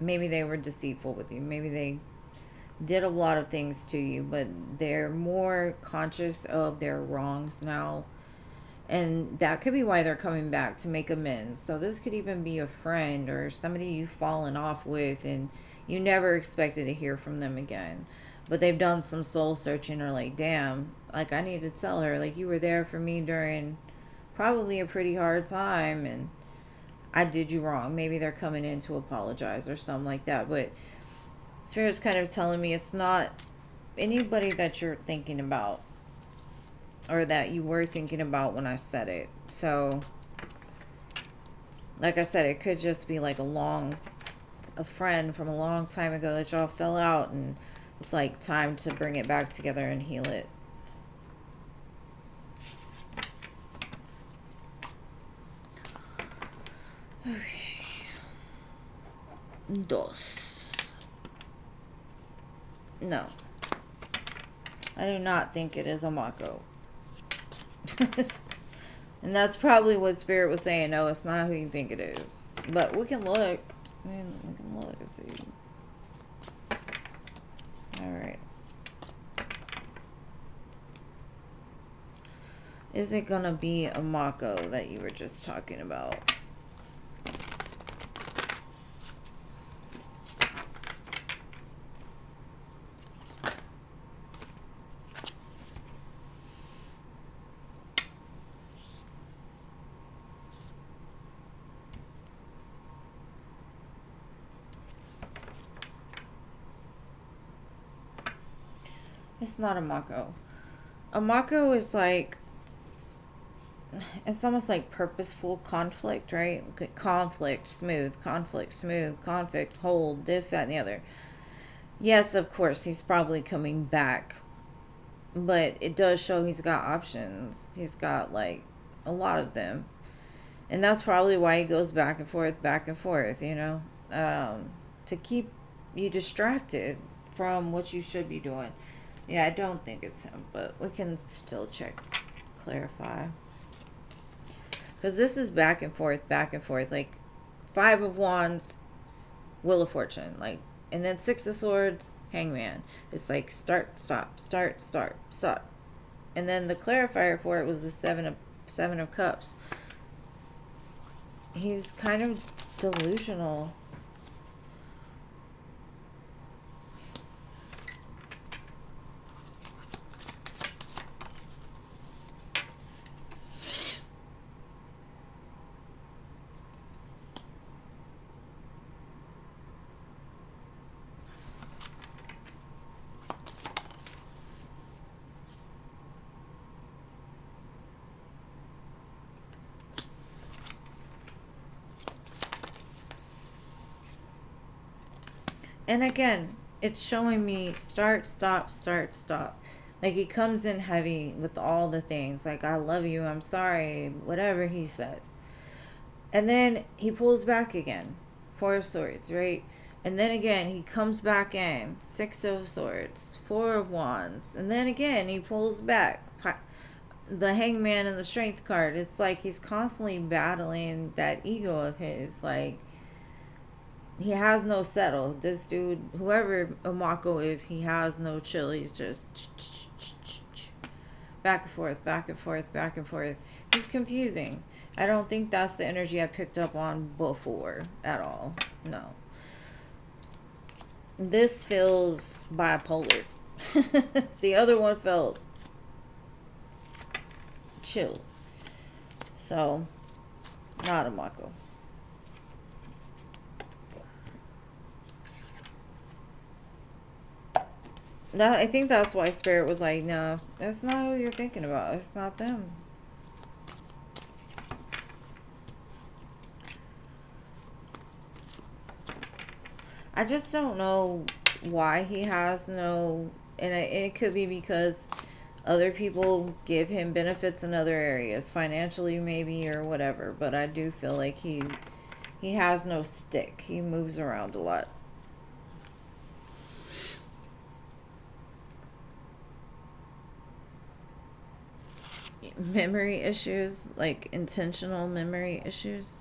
Maybe they were deceitful with you. Maybe they did a lot of things to you, but they're more conscious of their wrongs now. And that could be why they're coming back, to make amends. So this could even be a friend or somebody you've fallen off with and you never expected to hear from them again. But they've done some soul searching, or like, damn, like I need to tell her, like, you were there for me during probably a pretty hard time and I did you wrong. Maybe they're coming in to apologize or something like that. But Spirit's kind of telling me it's not anybody that you're thinking about or that you were thinking about when I said it. So, like I said, it could just be like a friend from a long time ago that y'all fell out and it's like time to bring it back together and heal it. Okay. Dos. No. I do not think it is a Mako. And that's probably what Spirit was saying. No, it's not who you think it is. But we can look. We can look and see. Alright. Is it gonna be a Mako that you were just talking about? It's not a Mako. A Mako is like, it's almost like purposeful conflict, right? Conflict, smooth, conflict, hold, this, that, and the other. Yes, of course, he's probably coming back. But it does show he's got options. He's got like a lot of them. And that's probably why he goes back and forth, you know? To keep you distracted from what you should be doing. Yeah, I don't think it's him, but we can still check, clarify. Because this is back and forth, like 5 of Wands, Wheel of Fortune, like, and then 6 of Swords, Hangman. It's like start, stop, start, stop. And then the clarifier for it was the 7 of Cups. He's kind of delusional. And again, it's showing me start, stop. Like he comes in heavy with all the things. Like, I love you, I'm sorry, whatever he says. And then he pulls back again. 4 of Swords, right? And then again, he comes back in. 6 of Swords, 4 of Wands. And then again, he pulls back. The Hangman and the Strength card. It's like he's constantly battling that ego of his. Like, he has no settle. This dude, whoever Amako is, he has no chill. He's just back and forth. He's confusing. I don't think that's the energy I picked up on before at all. No. This feels bipolar. The other one felt chill. So, not Amako. I think that's why Spirit was like, no, that's not who you're thinking about. It's not them. I just don't know why he has no, and it could be because other people give him benefits in other areas, financially maybe or whatever. But I do feel like he has no stick. He moves around a lot. Memory issues, like intentional memory issues.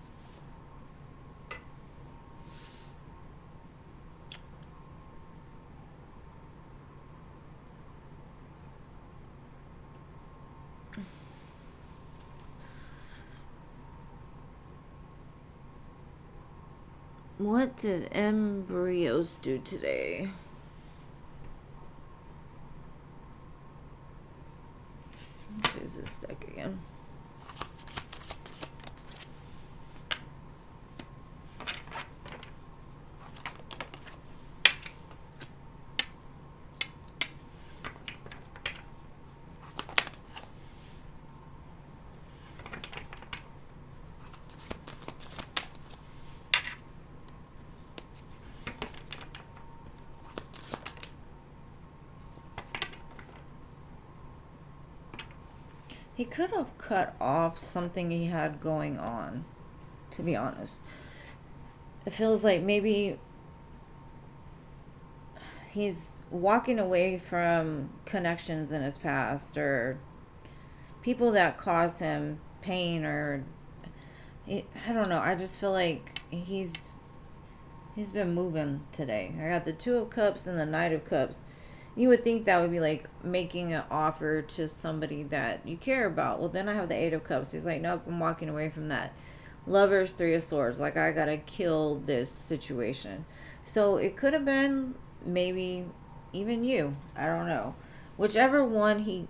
What did embryos do today? Choose this deck again. He could have cut off something he had going on, to be honest. It feels like maybe he's walking away from connections in his past or people that caused him pain or I don't know. I just feel like he's been moving today. I got the Two of Cups and the Knight of Cups. You would think that would be like making an offer to somebody that you care about. Well, then I have the Eight of Cups. He's like, nope, I'm walking away from that. Lovers, Three of Swords. Like, I gotta kill this situation. So it could have been maybe even you. I don't know. Whichever one he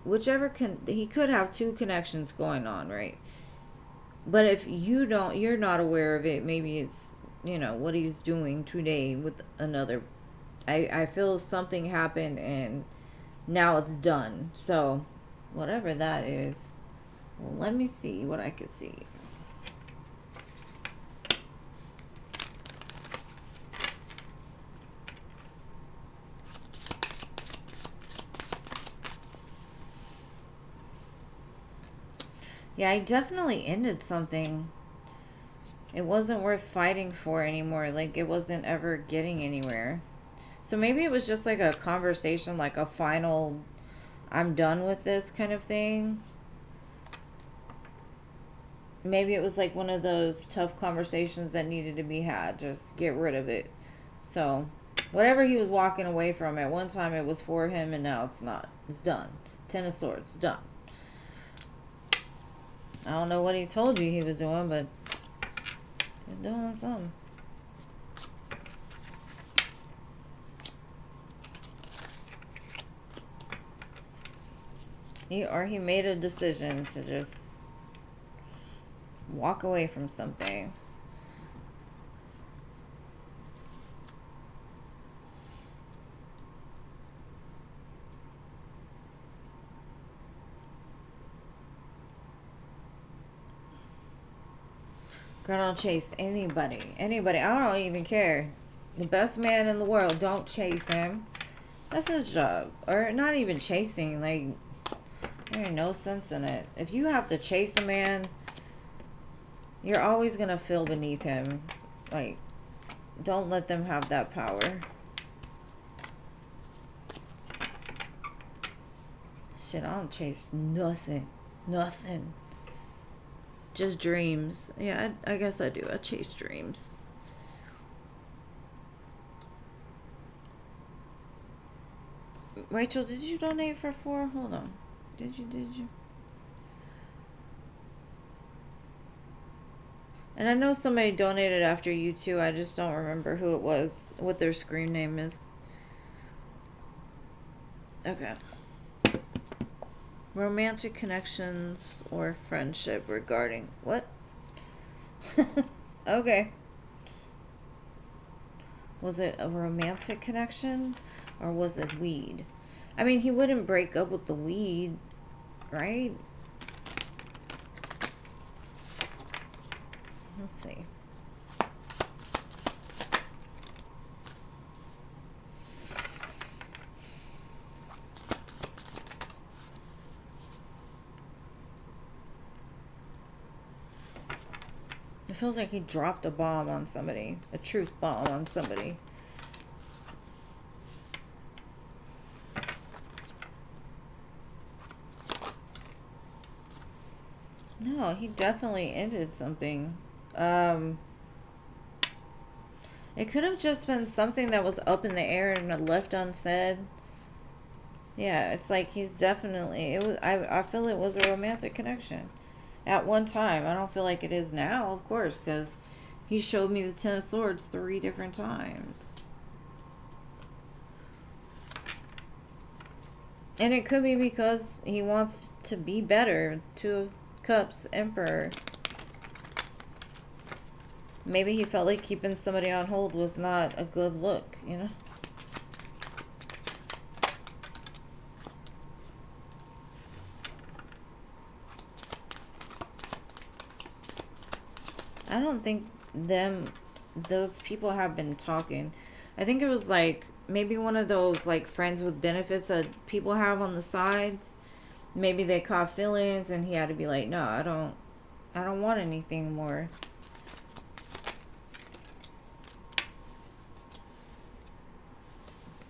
could have two connections going on, right? But if you're not aware of it, maybe it's, what he's doing today with another. I feel something happened and now it's done. So, whatever that is. Well, let me see what I could see. Yeah, I definitely ended something. It wasn't worth fighting for anymore. Like, it wasn't ever getting anywhere. So maybe it was just like a conversation, like a final, I'm done with this kind of thing. Maybe it was like one of those tough conversations that needed to be had. Just get rid of it. So, whatever he was walking away from, at one time it was for him and now it's not. It's done. Ten of Swords, done. I don't know what he told you he was doing, but he's doing something. He made a decision to just walk away from something. Girl, don't chase anybody. Anybody. I don't even care. The best man in the world, don't chase him. That's his job. Or not even chasing. Like, there ain't no sense in it. If you have to chase a man, you're always going to feel beneath him. Like, don't let them have that power. Shit, I don't chase nothing. Nothing. Just dreams. Yeah, I guess I do. I chase dreams. Rachel, did you donate for 4? Hold on. Did you? And I know somebody donated after you too. I just don't remember who it was, what their screen name is. Okay. Romantic connections or friendship regarding what? Okay. Was it a romantic connection or was it weed? I mean, he wouldn't break up with the weed, right? Let's see. It feels like he dropped a bomb on somebody, a truth bomb on somebody. No, he definitely ended something. It could have just been something that was up in the air and left unsaid. Yeah, it's like he's definitely, it was, I feel it was a romantic connection at one time. I don't feel like it is now, of course, because he showed me the Ten of Swords 3 different times. And it could be because he wants to be better. Two of Cups, Emperor. Maybe he felt like keeping somebody on hold was not a good look, you know? I don't think those people have been talking. I think it was like maybe one of those like friends with benefits that people have on the sides. Maybe they caught feelings and he had to be like, no, I don't want anything more.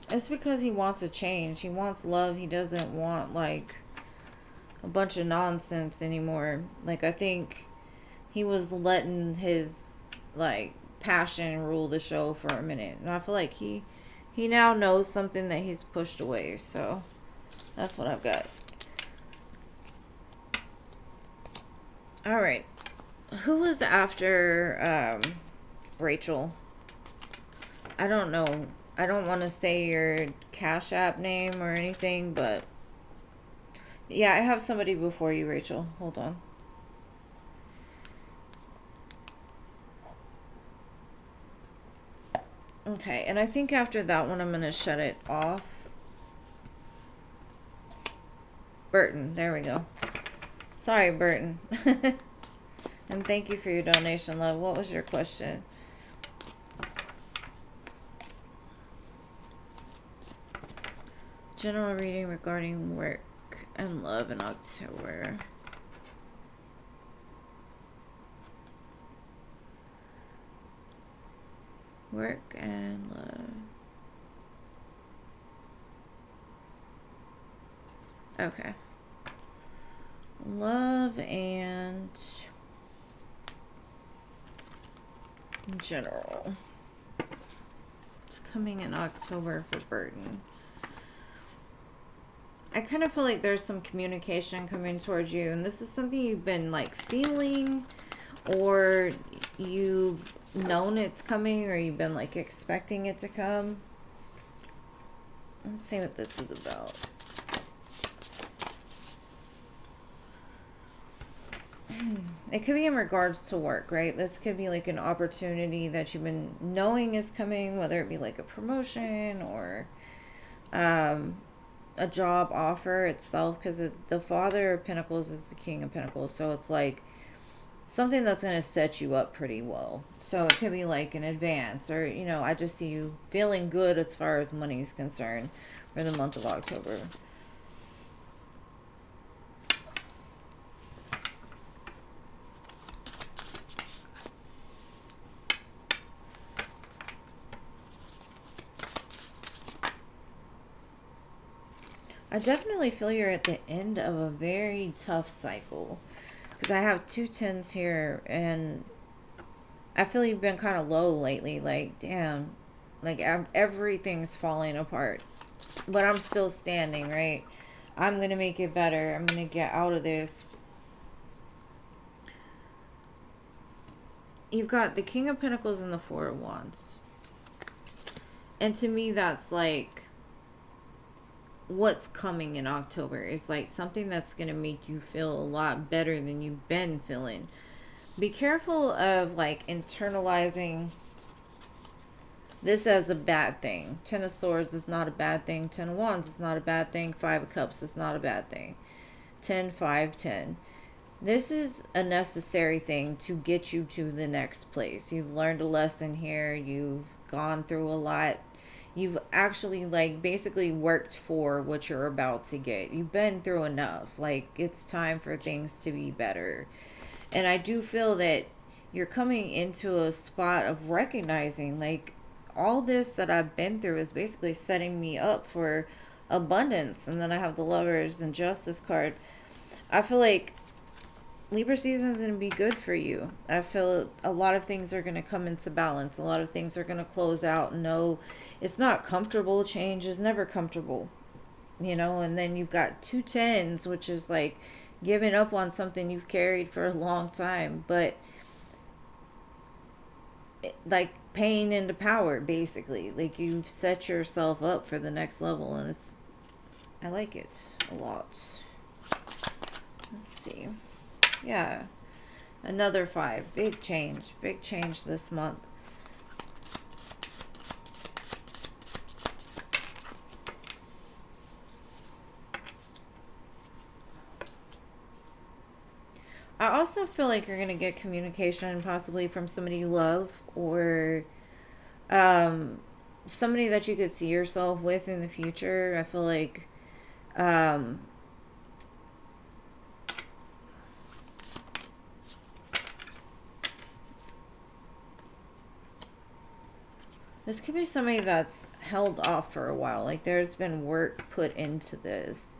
It's because he wants a change. He wants love. He doesn't want like a bunch of nonsense anymore. Like, I think he was letting his like passion rule the show for a minute, and I feel like he now knows something that he's pushed away. So that's what I've got. All right, who was after Rachel? I don't know. I don't want to say your Cash App name or anything, but yeah, I have somebody before you, Rachel. Hold on. Okay, and I think after that one, I'm going to shut it off. Burton, there we go. Sorry, Burton. And thank you for your donation, love. What was your question? General reading regarding work and love in October. Work and love. Okay. Love and general. It's coming in October for Burton. I kind of feel like there's some communication coming towards you, and this is something you've been like feeling, or you've known it's coming, or you've been like expecting it to come. Let's see what this is about. It could be in regards to work, right? This could be like an opportunity that you've been knowing is coming, whether it be like a promotion or a job offer itself, because the Father of Pentacles is the King of Pentacles, so it's like something that's going to set you up pretty well. So it could be like an advance, or you know, I just see you feeling good as far as money is concerned for the month of October. I definitely feel you're at the end of a very tough cycle, because I have 2 10s here, and I feel you've been kind of low lately. Like, damn, like everything's falling apart, but I'm still standing, right? I'm gonna make it better. I'm gonna get out of this. You've got the King of Pentacles and the Four of Wands, and to me that's like what's coming in October is like something that's going to make you feel a lot better than you've been feeling. Be careful of like internalizing this as a bad thing. 10 of Swords is not a bad thing. 10 of Wands is not a bad thing. 5 of Cups is not a bad thing. 10, 5, 10. This is a necessary thing to get you to the next place. You've learned a lesson here. You've gone through a lot. You've actually, like, basically worked for what you're about to get. You've been through enough. Like, it's time for things to be better. And I do feel that you're coming into a spot of recognizing, like, all this that I've been through is basically setting me up for abundance. And then I have the Lovers and Justice card. I feel like Libra season is going to be good for you. I feel a lot of things are going to come into balance. A lot of things are going to close out. No, it's not comfortable. Change is never comfortable, you know. And then you've got 2 tens, which is like giving up on something you've carried for a long time, but like paying into power, basically. Like, you've set yourself up for the next level, and it's, I like it a lot. Let's see. Yeah, another 5. Big change this month. I also feel like you're going to get communication possibly from somebody you love, or somebody that you could see yourself with in the future. I feel like this could be somebody that's held off for a while. Like, there's been work put into this.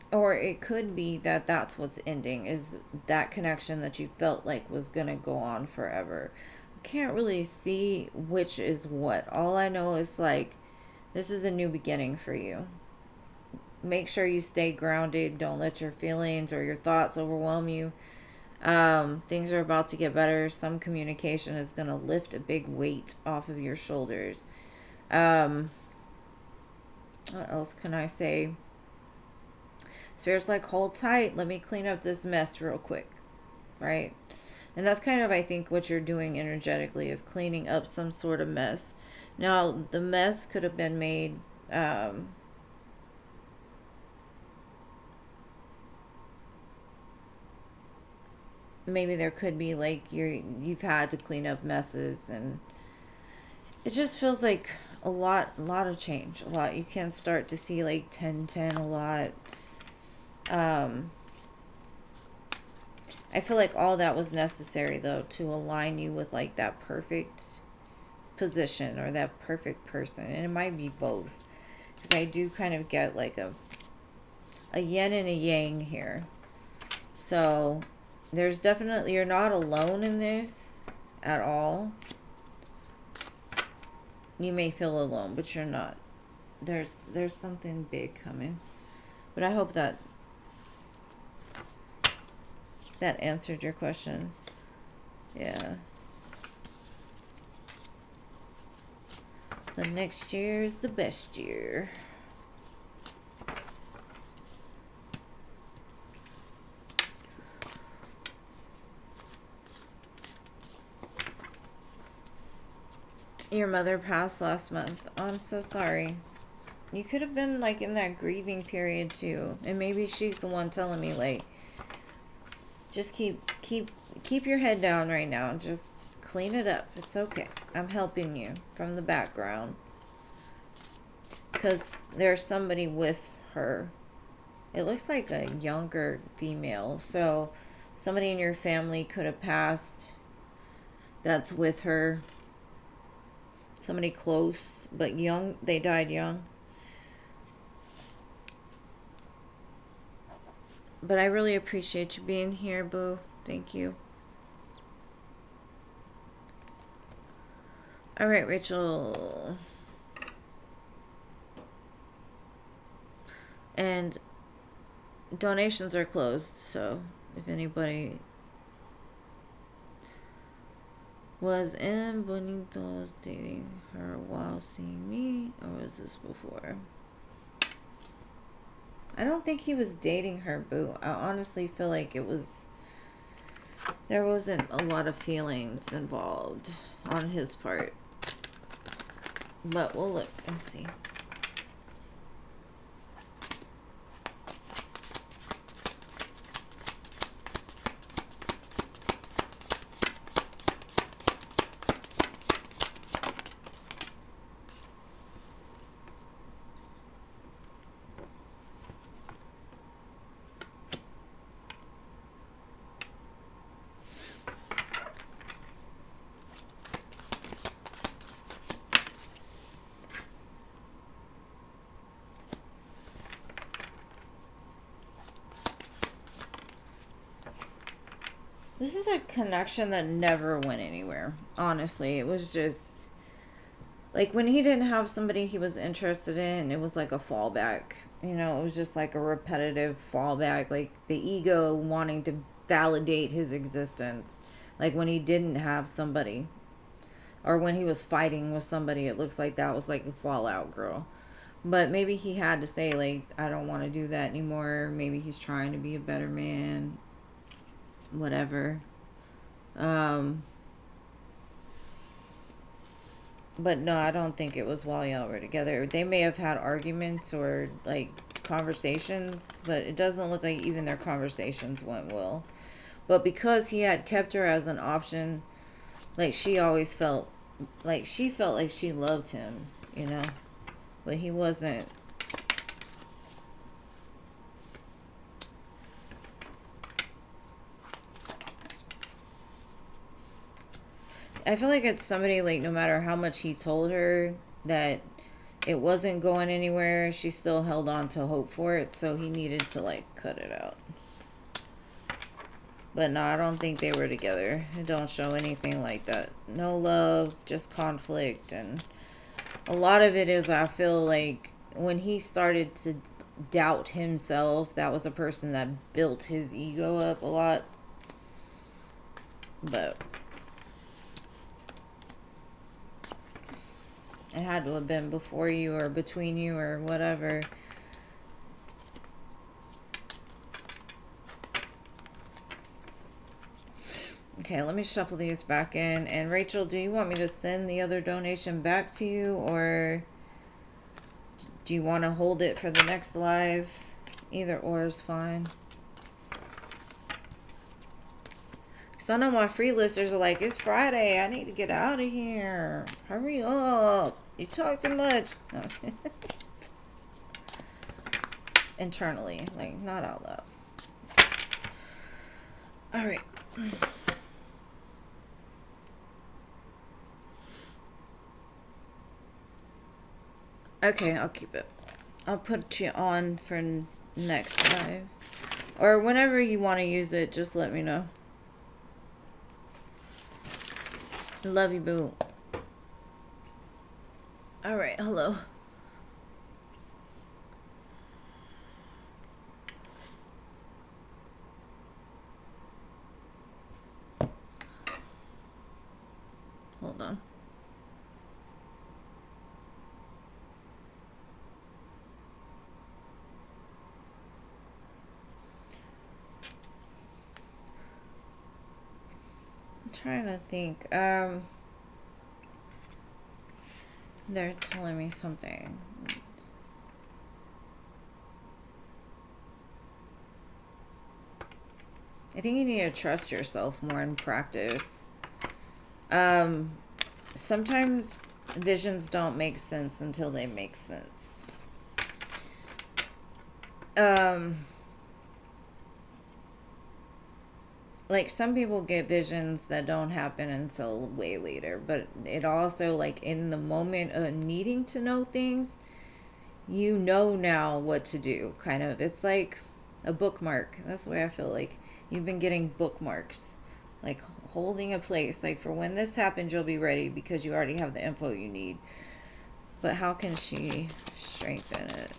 Or it could be that that's what's ending, is that connection that you felt like was going to go on forever. I can't really see which is what. All I know is, like, this is a new beginning for you. Make sure you stay grounded. Don't let your feelings or your thoughts overwhelm you. Things are about to get better. Some communication is going to lift a big weight off of your shoulders. What else can I say? Spirit's like, hold tight. Let me clean up this mess real quick. Right? And that's kind of, I think, what you're doing energetically, is cleaning up some sort of mess. Now, the mess could have been made, maybe there could be, like, you've had to clean up messes, and it just feels like a lot of change. A lot. You can start to see, like, 10-10 a lot. I feel like all that was necessary, though, to align you with, like, that perfect position or that perfect person. And it might be both, because I do kind of get like a yin and a yang here. So there's definitely, you're not alone in this at all. You may feel alone, but you're not. There's something big coming. But I hope that answered your question. Yeah. The next year is the best year. Your mother passed last month. Oh, I'm so sorry. You could have been, like, in that grieving period too. And maybe she's the one telling me, like, just keep your head down right now. Just clean it up. It's okay. I'm helping you from the background. Because there's somebody with her. It looks like a younger female. So somebody in your family could have passed that's with her. Somebody close, but young. They died young. But I really appreciate you being here, boo. Thank you. All right, Rachel. And donations are closed, so if anybody was in Bonito's dating her while seeing me, or was this before? I don't think he was dating her, boo. I honestly feel like it was There wasn't a lot of feelings involved on his part. But we'll look and see. This is a connection that never went anywhere. Honestly, it was just like when he didn't have somebody he was interested in, it was like a fallback. You know, it was just like a repetitive fallback, like the ego wanting to validate his existence. Like when he didn't have somebody, or when he was fighting with somebody, it looks like that was like a fallout girl. But maybe he had to say, like, I don't want to do that anymore. Maybe he's trying to be a better man. Whatever. But no, I don't think it was while y'all were together. They may have had arguments or like conversations, but it doesn't look like even their conversations went well. But because he had kept her as an option, like she always felt like she loved him, you know, but he wasn't. I feel like it's somebody, like, no matter how much he told her that it wasn't going anywhere, she still held on to hope for it, so he needed to, like, cut it out. But no, I don't think they were together. It don't show anything like that. No love, just conflict. And a lot of it is, I feel like, when he started to doubt himself, that was a person that built his ego up a lot. But it had to have been before you or between you or whatever. Okay, let me shuffle these back in. And Rachel, do you want me to send the other donation back to you, or do you want to hold it for the next live? Either or is fine. Some of my free listeners are like, it's Friday. I need to get out of here. Hurry up. You talk too much. No, internally, like, not out loud. All right. Okay, I'll keep it. I'll put you on for next live. Or whenever you want to use it, just let me know. Love you, boo. Alright, hello. Hold on. I'm trying to think. They're telling me something. I think you need to trust yourself more in practice. Sometimes visions don't make sense until they make sense. Like, some people get visions that don't happen until way later, but it also, like, in the moment of needing to know things, you know now what to do, kind of. It's like a bookmark. That's the way I feel like you've been getting bookmarks, like holding a place, like, for when this happens, you'll be ready because you already have the info you need. But how can she strengthen it?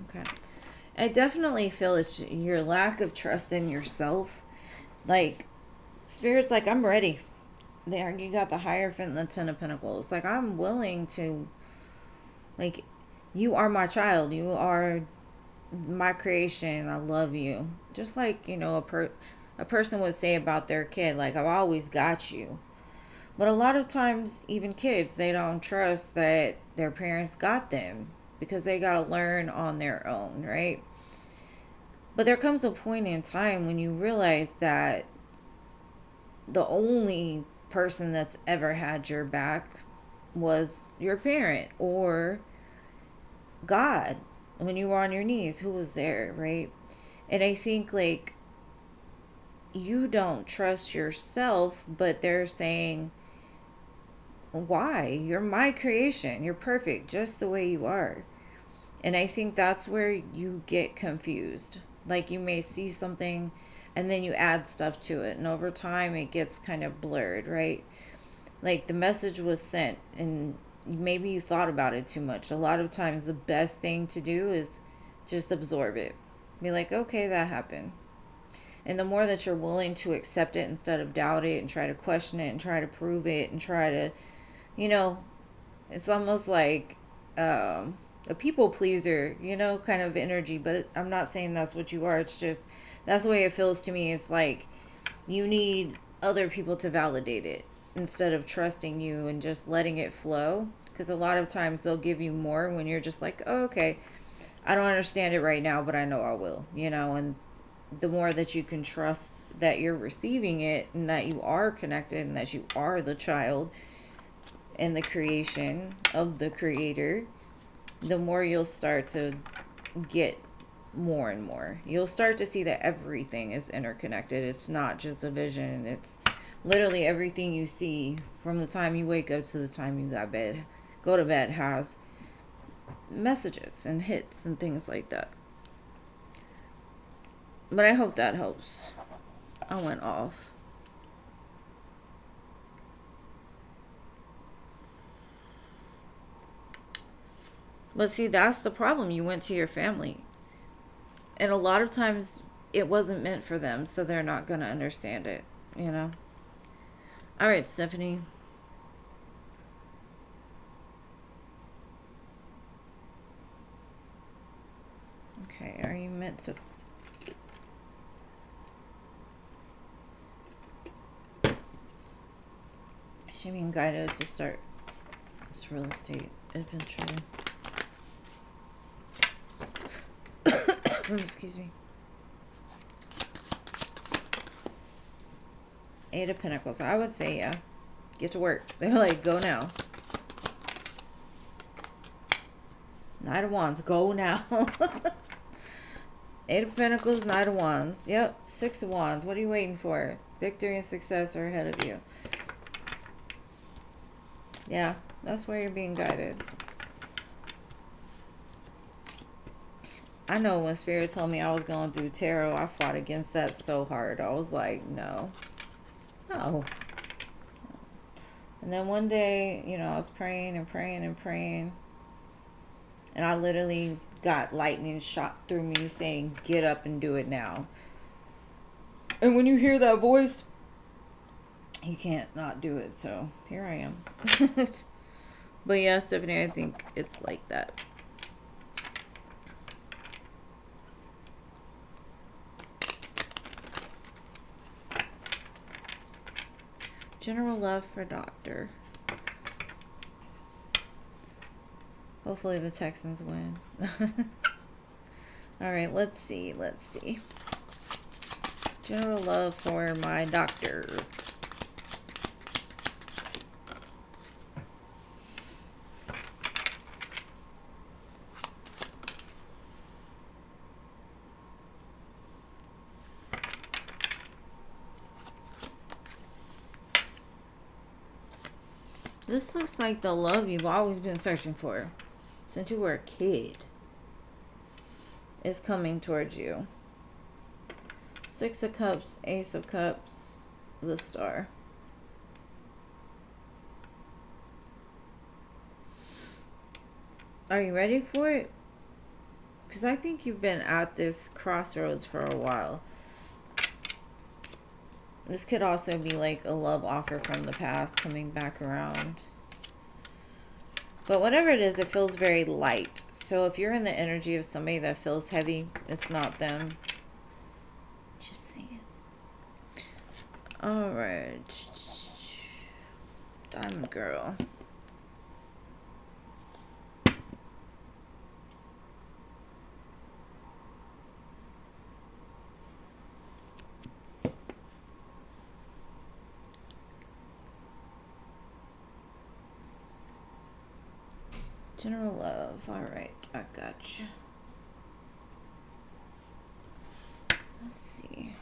Okay. I definitely feel it's your lack of trust in yourself. Like, Spirit's like, I'm ready. There, you got the Hierophant and the Ten of Pentacles. Like, I'm willing to, like, you are my child. You are my creation. I love you. Just like, a person would say about their kid, like, I've always got you. But a lot of times, even kids, they don't trust that their parents got them because they got to learn on their own, right? But there comes a point in time when you realize that the only person that's ever had your back was your parent or God. When you were on your knees, who was there, right? And I think, like, you don't trust yourself, but they're saying, why? You're my creation. You're perfect just the way you are. And I think that's where you get confused. Like, you may see something and then you add stuff to it, and over time it gets kind of blurred, right? Like, the message was sent and maybe you thought about it too much. A lot of times the best thing to do is just absorb it. Be like, okay, that happened. And the more that you're willing to accept it instead of doubt it and try to question it and try to prove it and try to, you know, it's almost like a people pleaser, kind of energy. But I'm not saying that's what you are. It's just that's the way it feels to me. It's like you need other people to validate it instead of trusting you and just letting it flow. Because a lot of times they'll give you more when you're just like, oh, okay, I don't understand it right now, but I know I will, and the more that you can trust that you're receiving it and that you are connected and that you are the child and the creation of the creator, the more you'll start to get more and more. You'll start to see that everything is interconnected. It's not just a vision. It's literally everything you see from the time you wake up to the time you go to bed has messages and hits and things like that. But I hope that helps. I went off. But see, that's the problem. You went to your family. And a lot of times it wasn't meant for them, so they're not going to understand it, All right, Stephanie. Okay, are you meant to... She being guided to start this real estate adventure. Excuse me. Eight of Pentacles. I would say, yeah. Get to work. They're like, go now. Knight of Wands. Go now. Eight of Pentacles, Knight of Wands. Yep. Six of Wands. What are you waiting for? Victory and success are ahead of you. Yeah. That's where you're being guided. I know when Spirit told me I was going to do tarot, I fought against that so hard. I was like, no. No. And then one day, I was praying and praying and praying. And I literally got lightning shot through me saying, get up and do it now. And when you hear that voice, you can't not do it. So here I am. But yeah, Stephanie, I think it's like that. General love for Doctor. Hopefully the Texans win. All right, let's see. General love for my doctor. This looks like the love you've always been searching for since you were a kid is coming towards you. Six of Cups, Ace of Cups, the Star. Are you ready for it? because I think you've been at this crossroads for a while. This could also be like a love offer from the past coming back around. But whatever it is, it feels very light. So if you're in the energy of somebody that feels heavy, it's not them. Just saying. All right. Diamond Girl. General love. All right, I gotcha. Let's see.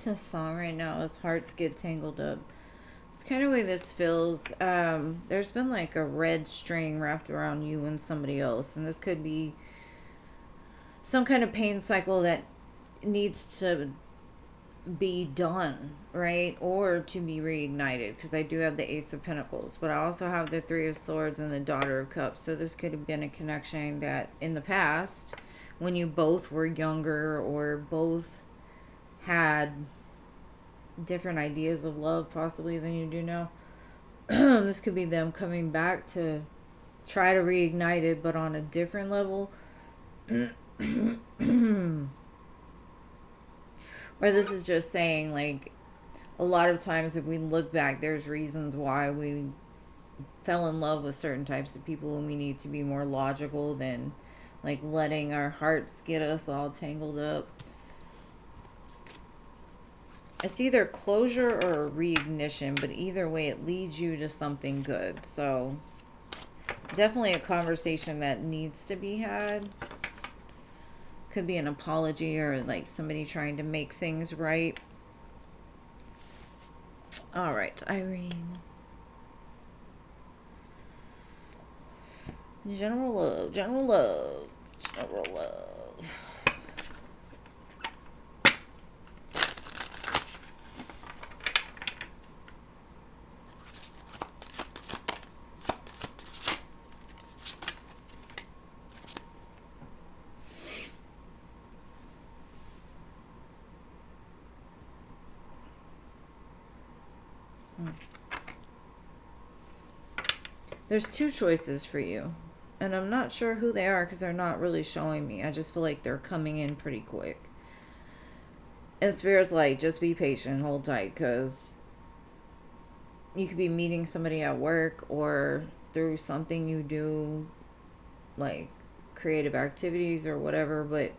This song right now is Hearts Get Tangled Up. It's kind of the way this feels. There's been like a red string wrapped around you and somebody else, and this could be some kind of pain cycle that needs to be done, right? Or to be reignited, because I do have the Ace of Pentacles, but I also have the Three of Swords and the Daughter of Cups. So this could have been a connection that in the past, when you both were younger or both had different ideas of love possibly than you do now. This could be them coming back to try to reignite it, but on a different level. Or this is just saying, like, a lot of times if we look back, there's reasons why we fell in love with certain types of people, and we need to be more logical than like letting our hearts get us all tangled up. It's either closure or reignition, but either way it leads you to something good. So definitely a conversation that needs to be had. Could be an apology or like somebody trying to make things right. All right, Irene. General love, general love, general love. There's two choices for you. And I'm not sure who they are because they're not really showing me. I just feel like they're coming in pretty quick. And Spirit's like, just be patient, hold tight, because you could be meeting somebody at work or through something you do, like creative activities or whatever, but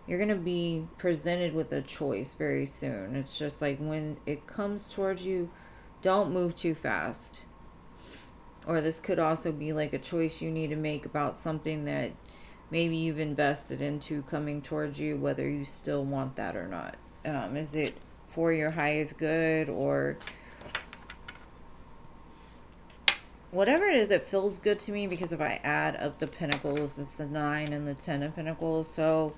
you're going to be presented with a choice very soon. It's just like when it comes towards you, don't move too fast. Or this could also be like a choice you need to make about something that maybe you've invested into coming towards you, whether you still want that or not. Is it for your highest good, or whatever it is, it feels good to me, because if I add up the pentacles, it's the 9 and the 10 of pentacles. So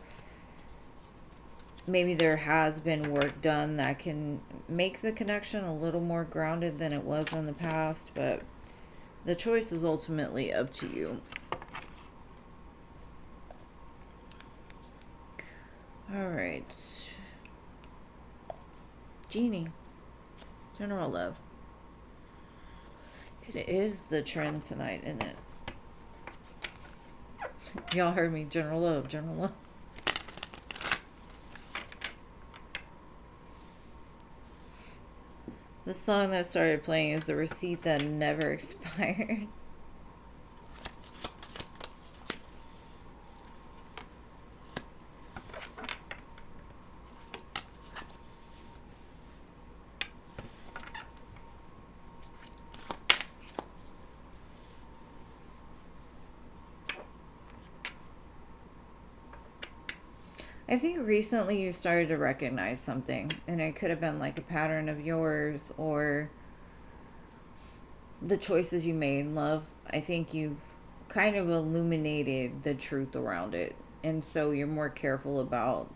maybe there has been work done that can make the connection a little more grounded than it was in the past, but the choice is ultimately up to you. All right. Genie. General love. It is the trend tonight, isn't it? Y'all heard me. General love. General love. The song that started playing is The Receipt That Never Expired. I I think recently you started to recognize something, and it could have been like a pattern of yours or the choices you made in love. I think you've kind of illuminated the truth around it, and so you're more careful about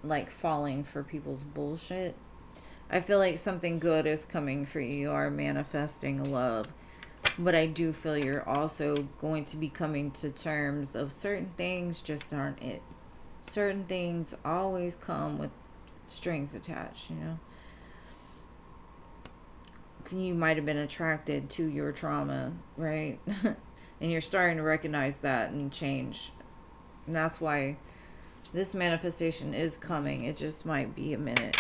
like falling for people's bullshit. I feel like something good is coming for you. You are manifesting love. But I do feel you're also going to be coming to terms of certain things just aren't it. Certain things always come with strings attached, you know? You might have been attracted to your trauma, right? And you're starting to recognize that and change. And that's why this manifestation is coming. It just might be a minute.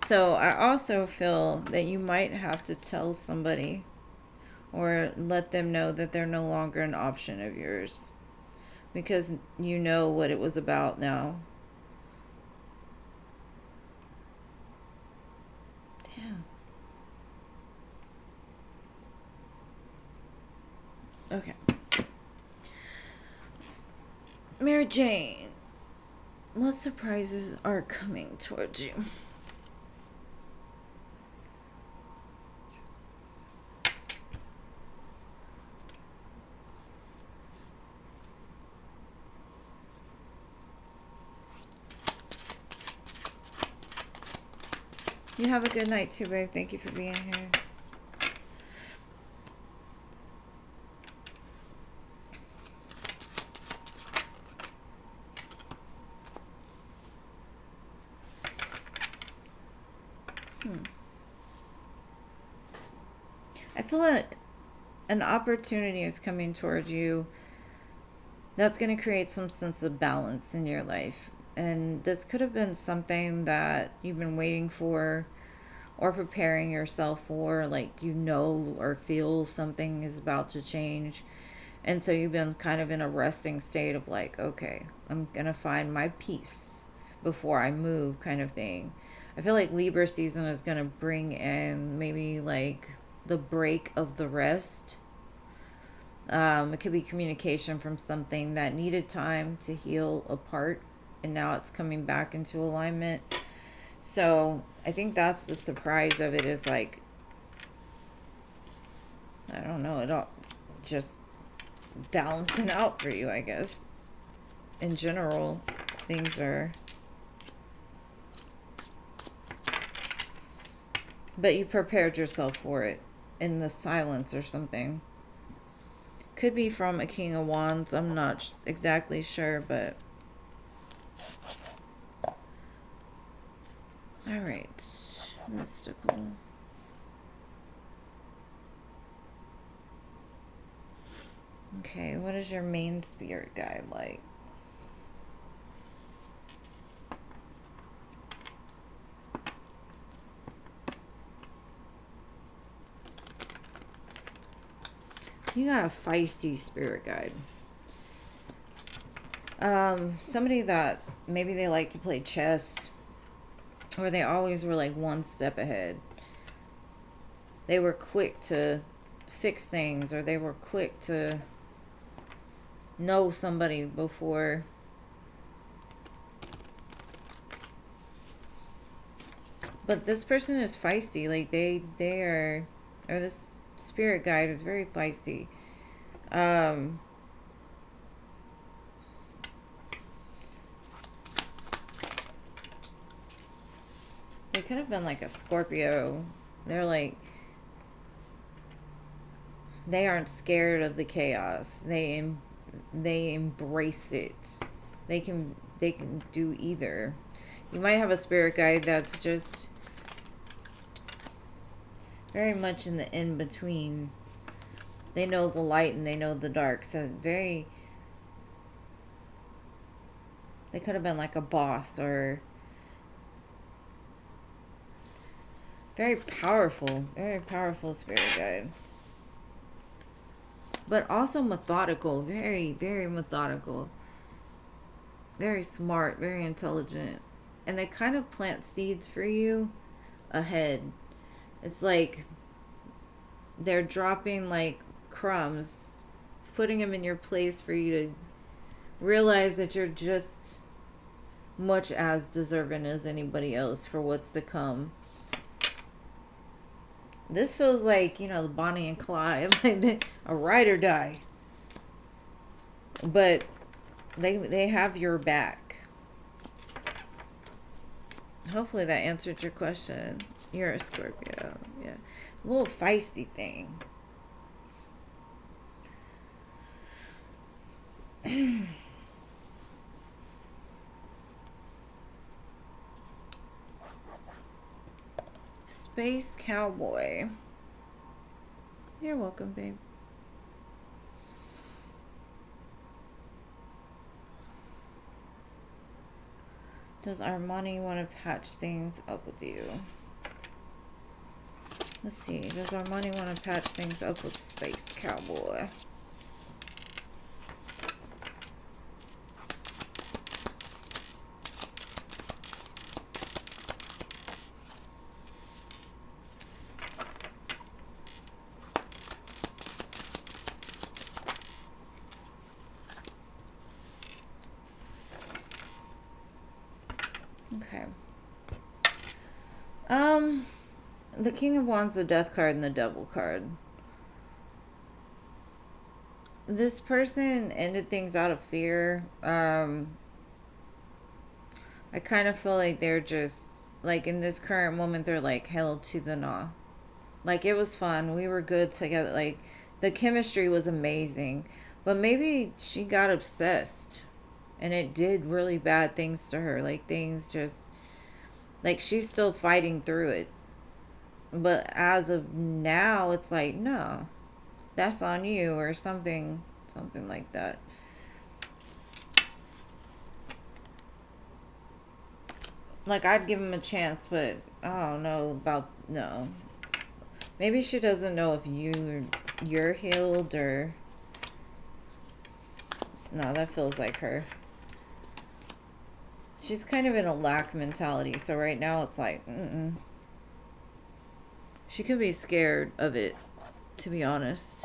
So I also feel that you might have to tell somebody or let them know that they're no longer an option of yours, because you know what it was about now. Damn. Okay. Mary Jane, what surprises are coming towards you? You have a good night too, babe. Thank you for being here. I feel like an opportunity is coming towards you that's going to create some sense of balance in your life. And this could have been something that you've been waiting for or preparing yourself for, like you know or feel something is about to change. And so you've been kind of in a resting state of like, okay, I'm going to find my peace before I move, kind of thing. I feel like Libra season is going to bring in maybe like the break of the rest. It could be communication from something that needed time to heal apart, and now it's coming back into alignment. So I think that's the surprise of it, is like, I don't know, it all just balancing out for you, I guess. In general, things are, but you prepared yourself for it in the silence or something. Could be from a King of Wands. I'm not exactly sure, but all right. Mystical. Okay, what is your main spirit guide like? You got a feisty spirit guide. Somebody that maybe they like to play chess, or they always were like one step ahead. They were quick to fix things, or they were quick to know somebody before. But this person is feisty. Like they are, or this spirit guide is very feisty. They could have been like a Scorpio. They're like, they aren't scared of the chaos. They embrace it. They can do either. You might have a spirit guide that's just very much in the in between. They know the light and they know the dark. So very, they could have been like a boss, or very powerful spirit guide. But also methodical, very, very methodical. Very smart, very intelligent. And they kind of plant seeds for you ahead. It's like they're dropping like crumbs, putting them in your place for you to realize that you're just much as deserving as anybody else for what's to come. This feels like, you know, the Bonnie and Clyde, like a ride or die. But they have your back. Hopefully that answered your question. You're a Scorpio. Yeah. A little feisty thing. Space Cowboy. You're welcome, babe. Does Armani want to patch things up with you? Let's see. Does Armani want to patch things up with Space Cowboy? Okay. The King of Wands, the Death card, and the Devil card. This person ended things out of fear. I kind of feel like they're just, like, in this current moment, they're, like, held to the gnaw. Like, it was fun. We were good together. Like, the chemistry was amazing. But maybe she got obsessed. And it did really bad things to her. Like, things just... Like, she's still fighting through it. But as of now, it's like, no, that's on you, or something like that. Like, I'd give him a chance, but I don't know about, no. Maybe she doesn't know if you're healed, or... No, that feels like her. She's kind of in a lack mentality, so right now it's like, She could be scared of it, to be honest.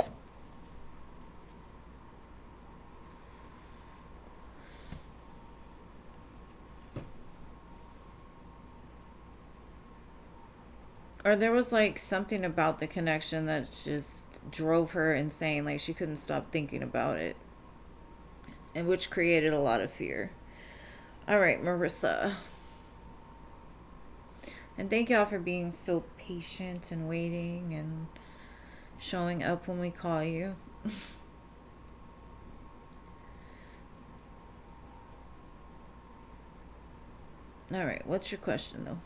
Or there was like something about the connection that just drove her insane. Like she couldn't stop thinking about it. And which created a lot of fear. All right, Marissa. And thank y'all for being so patient and waiting and showing up when we call you. All right, what's your question though?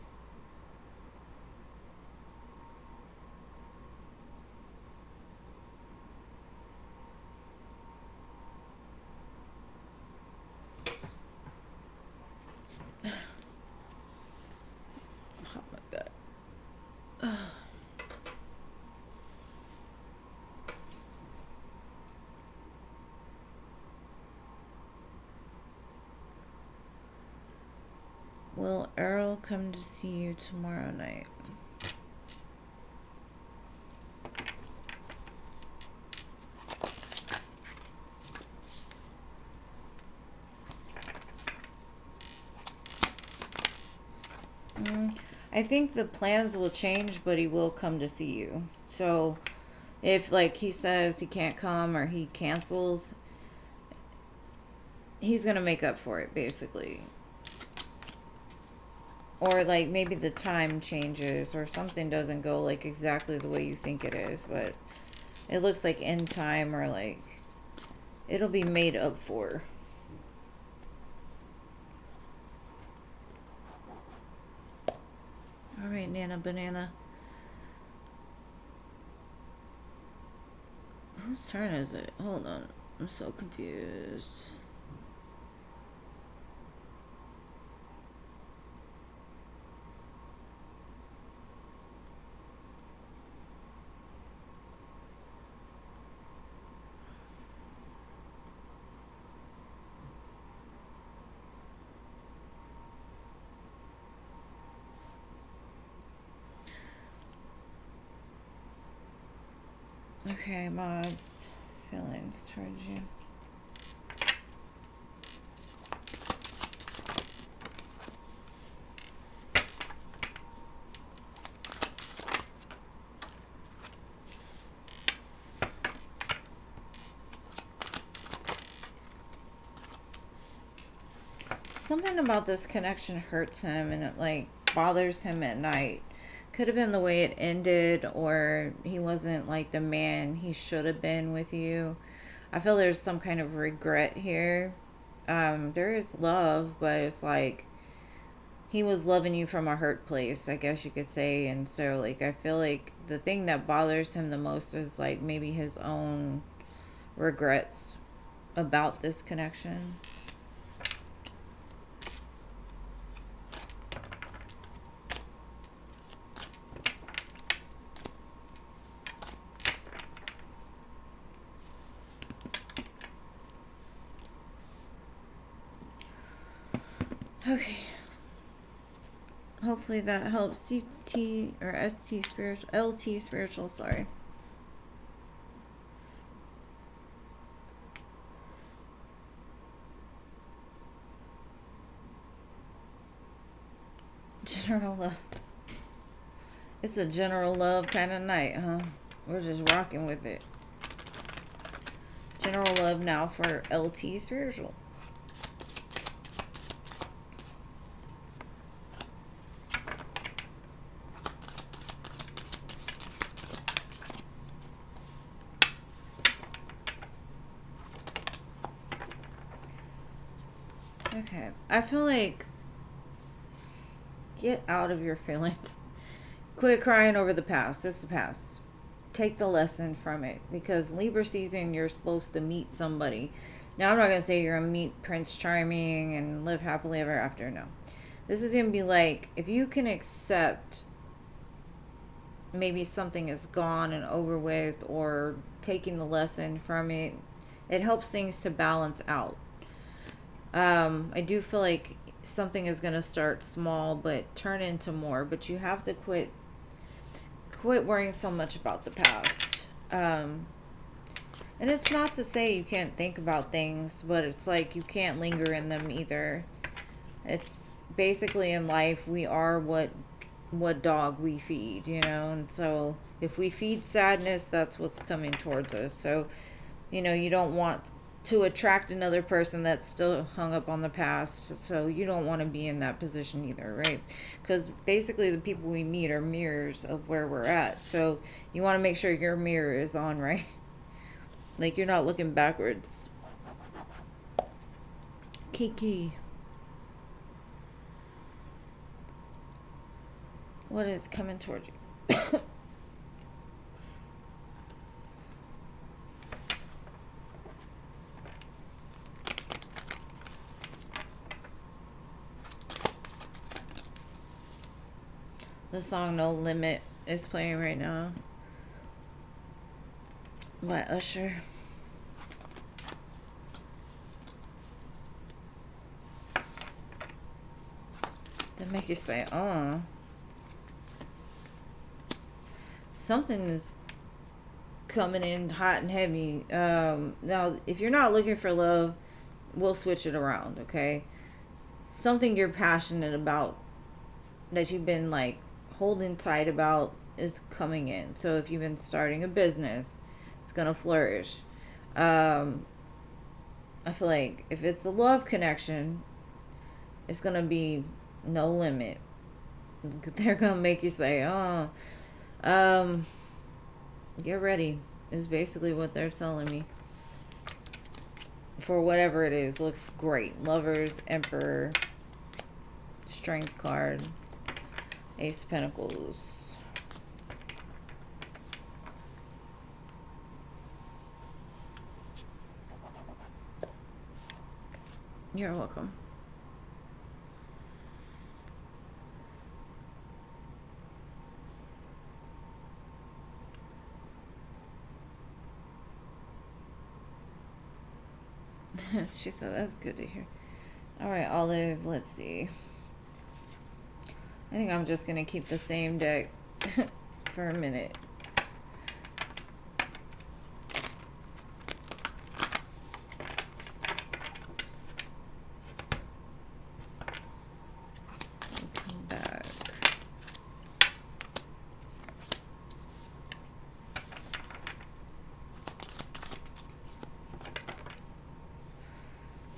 Oh my God. Will Earl come to see you tomorrow night? I think the plans will change, but he will come to see you. So if like he says he can't come or he cancels, he's gonna make up for it basically. Or like maybe the time changes or something doesn't go like exactly the way you think it is, but it looks like in time or like it'll be made up for. All right, Nana Banana. Whose turn is it? Hold on. I'm so confused. Okay, Mod's feelings towards you. Something about this connection hurts him and it like bothers him at night. Could have been the way it ended, or he wasn't like the man he should have been with you. I feel there's some kind of regret here. There is love, but it's like he was loving you from a hurt place, I guess you could say. And so like I feel like the thing that bothers him the most is like maybe his own regrets about this connection. Okay. Hopefully that helps. CT or ST spiritual, LT spiritual, sorry. General love. It's a general love kind of night, huh? We're just rocking with it. General love now for LT spiritual. Okay. I feel like get out of your feelings. Quit crying over the past. It's the past. Take the lesson from it, because Libra season you're supposed to meet somebody. Now I'm not gonna say you're gonna meet Prince Charming and live happily ever after. No, this is gonna be like if you can accept maybe something is gone and over with, or taking the lesson from it. It helps things to balance out. I do feel like something is gonna start small but turn into more. But you have to quit worrying so much about the past. And it's not to say you can't think about things, but it's like you can't linger in them either. It's basically in life we are what dog we feed, you know? And so if we feed sadness, that's what's coming towards us. So, you know, you don't want to attract another person that's still hung up on the past. So you don't want to be in that position either, right? Because basically the people we meet are mirrors of where we're at. So you want to make sure your mirror is on, right? Like you're not looking backwards. Kiki. What is coming towards you? The song No Limit is playing right now by Usher. That make you say, oh. Something is coming in hot and heavy. Now, if you're not looking for love, we'll switch it around, okay? Something you're passionate about that you've been like holding tight about is coming in. So if you've been starting a business, it's gonna flourish. I feel like if it's a love connection, it's gonna be no limit. They're gonna make you say, oh, get ready, is basically what they're telling me. For whatever it is, looks great. Lovers, Emperor, Strength card, Ace of Pentacles. You're welcome. She said that's good to hear. All right, Olive, let's see. I think I'm just going to keep the same deck for a minute.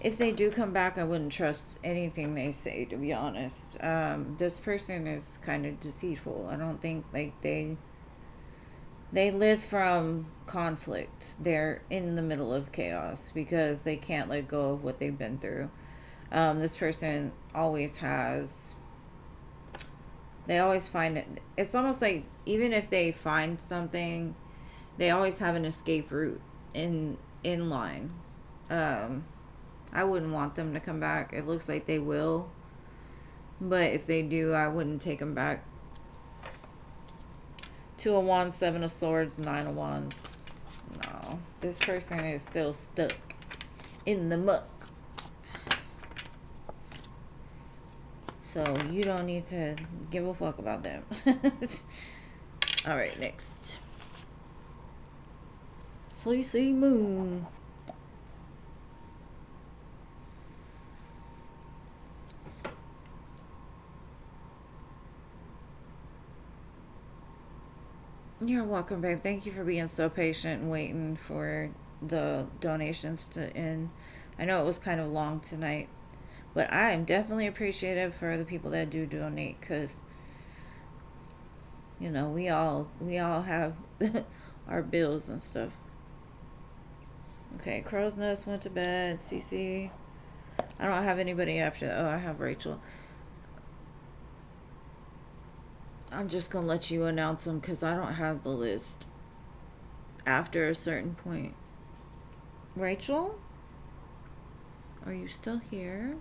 if they do come back, I wouldn't trust anything they say, to be honest. This person is kind of deceitful. I don't think like they live from conflict. They're in the middle of chaos because they can't let go of what they've been through. This person always has, they always find it. It's almost like even if they find something, they always have an escape route in line. I wouldn't want them to come back. It looks like they will, but if they do, I wouldn't take them back. 2 of Wands, 7 of Swords, 9 of Wands. No, this person is still stuck in the muck. So you don't need to give a fuck about them. All right, next. Sleazy Moon. You're welcome, babe. Thank you for being so patient and waiting for the donations to end. I know it was kind of long tonight, but I am definitely appreciative for the people that do donate, because you know we all have our bills and stuff. Okay, Crow's Nest went to bed. Cece, I don't have anybody after. Oh, I have Rachel. I'm just gonna let you announce them because I don't have the list after a certain point. Rachel, are you still here?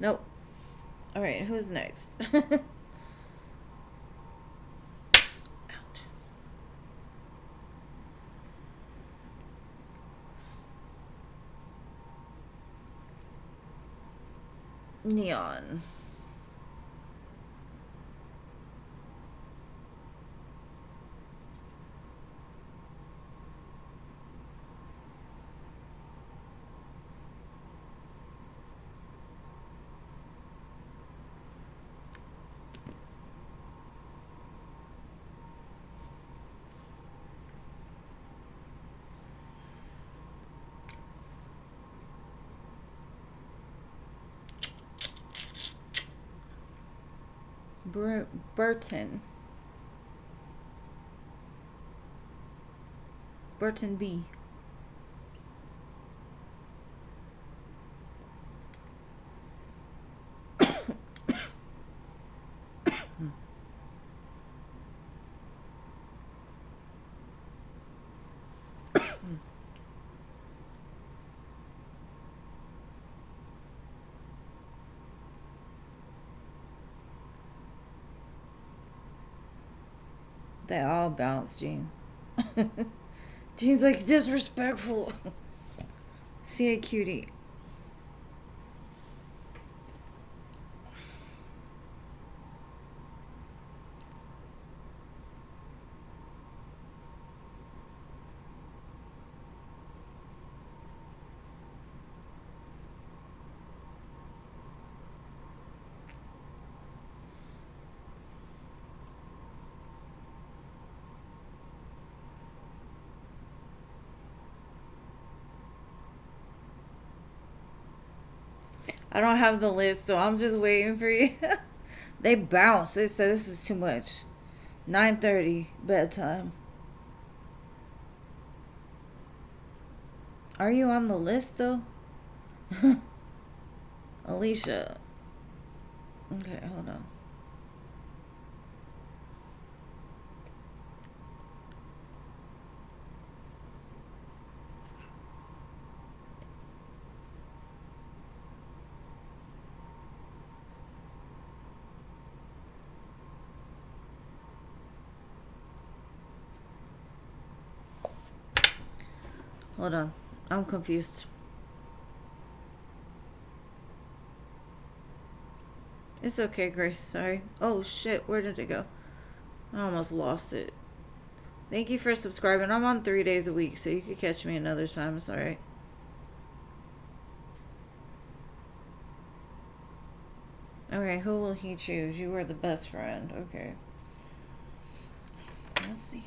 Nope. All right, who's next? Neon. Burton. Burton B. They all bounce, Jean. Jean's like, disrespectful. See a cutie. I don't have the list, so I'm just waiting for you. They bounce. They said this is too much. 9:30 bedtime. Are you on the list though? Alicia. Okay, hold on. Hold on. I'm confused. It's okay, Grace. Sorry. Oh, shit. Where did it go? I almost lost it. Thank you for subscribing. I'm on 3 days a week, so you could catch me another time. It's alright. Okay, who will he choose? You were the best friend. Okay. Let's see.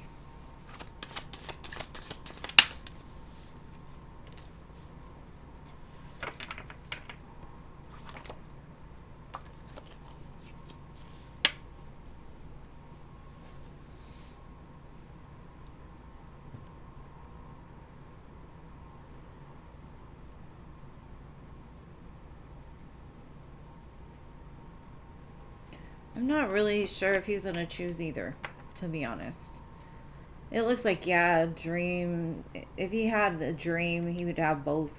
I'm not really sure if he's going to choose either, to be honest. It looks like, yeah, dream. If he had the dream, he would have both.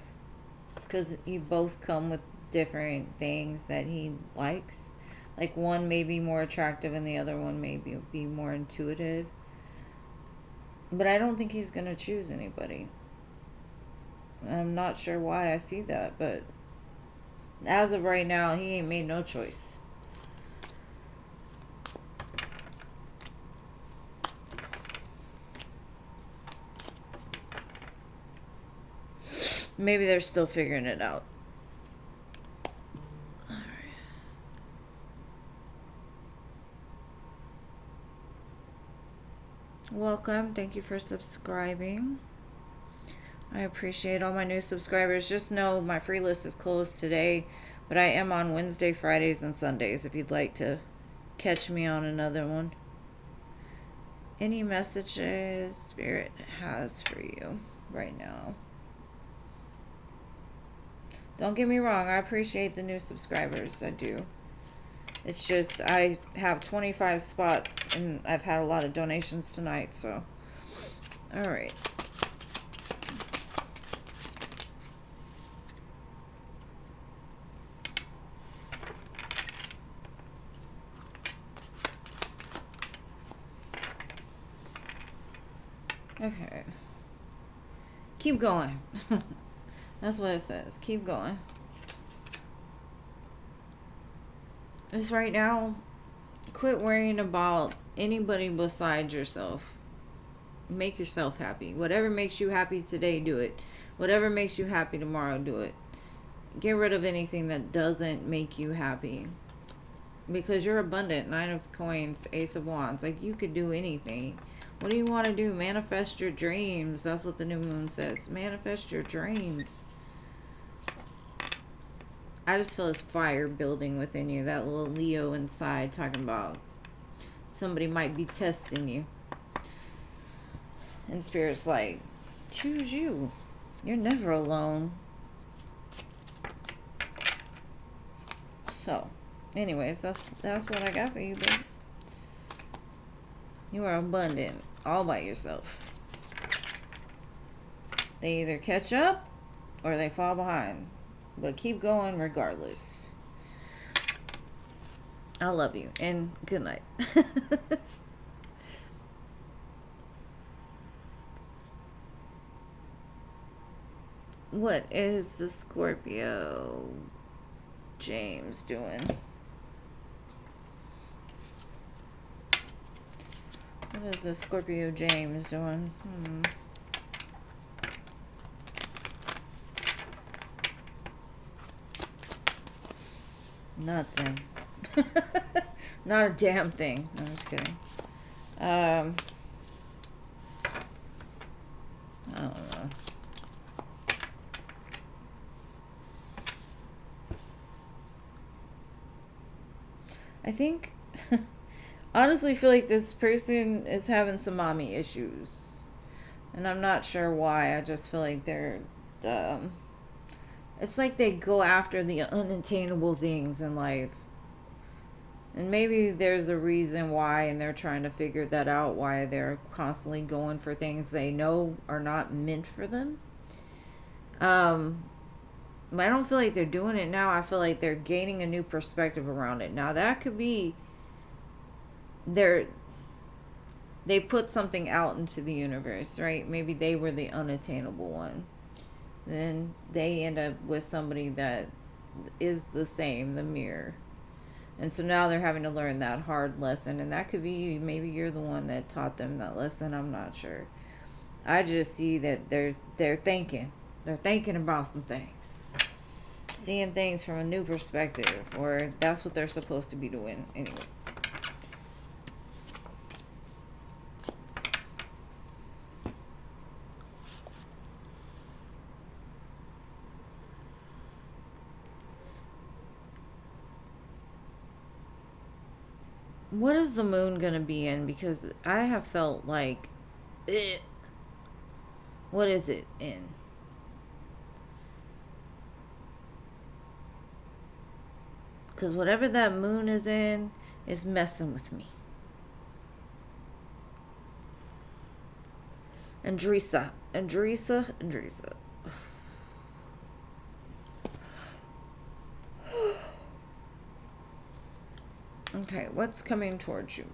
Because you both come with different things that he likes. Like one may be more attractive and the other one may be more intuitive. But I don't think he's going to choose anybody. I'm not sure why I see that, but as of right now, he ain't made no choice. Maybe they're still figuring it out. Alright. Welcome. Thank you for subscribing. I appreciate all my new subscribers. Just know my free list is closed today, but I am on Wednesday, Fridays, and Sundays if you'd like to catch me on another one. Any messages Spirit has for you right now? Don't get me wrong, I appreciate the new subscribers. I do. It's just I have 25 spots and I've had a lot of donations tonight, so. Alright. Okay. Keep going. That's what it says. Keep going. Just right now, quit worrying about anybody besides yourself. Make yourself happy. Whatever makes you happy today, do it. Whatever makes you happy tomorrow, do it. Get rid of anything that doesn't make you happy. Because you're abundant. 9 of coins, Ace of wands. Like, you could do anything. What do you want to do? Manifest your dreams. That's what the new moon says. Manifest your dreams. I just feel this fire building within you. That little Leo inside talking about somebody might be testing you. And Spirit's like, choose you. You're never alone. So, anyways, that's what I got for you, babe. You are abundant all by yourself. They either catch up or they fall behind. But keep going regardless. I love you and good night. What is the Scorpio James doing? What is the Scorpio James doing? Nothing. Not a damn thing. No, I'm just kidding. I don't know. I think, honestly feel like this person is having some mommy issues. And I'm not sure why. I just feel like they're, it's like they go after the unattainable things in life. And maybe there's a reason why, and they're trying to figure that out, why they're constantly going for things they know are not meant for them. But I don't feel like they're doing it now. I feel like they're gaining a new perspective around it. Now, that could be they put something out into the universe, right? Maybe they were the unattainable one. Then they end up with somebody that is the same, the mirror. And so now they're having to learn that hard lesson. And that could be you. Maybe you're the one that taught them that lesson. I'm not sure. I just see that they're thinking. They're thinking about some things. seeing things from a new perspective, or that's what they're supposed to be doing anyway. What is the moon gonna be in? Because I have felt like, ugh. What is it in? Because whatever that moon is in is messing with me. Andresa. Okay, what's coming towards you?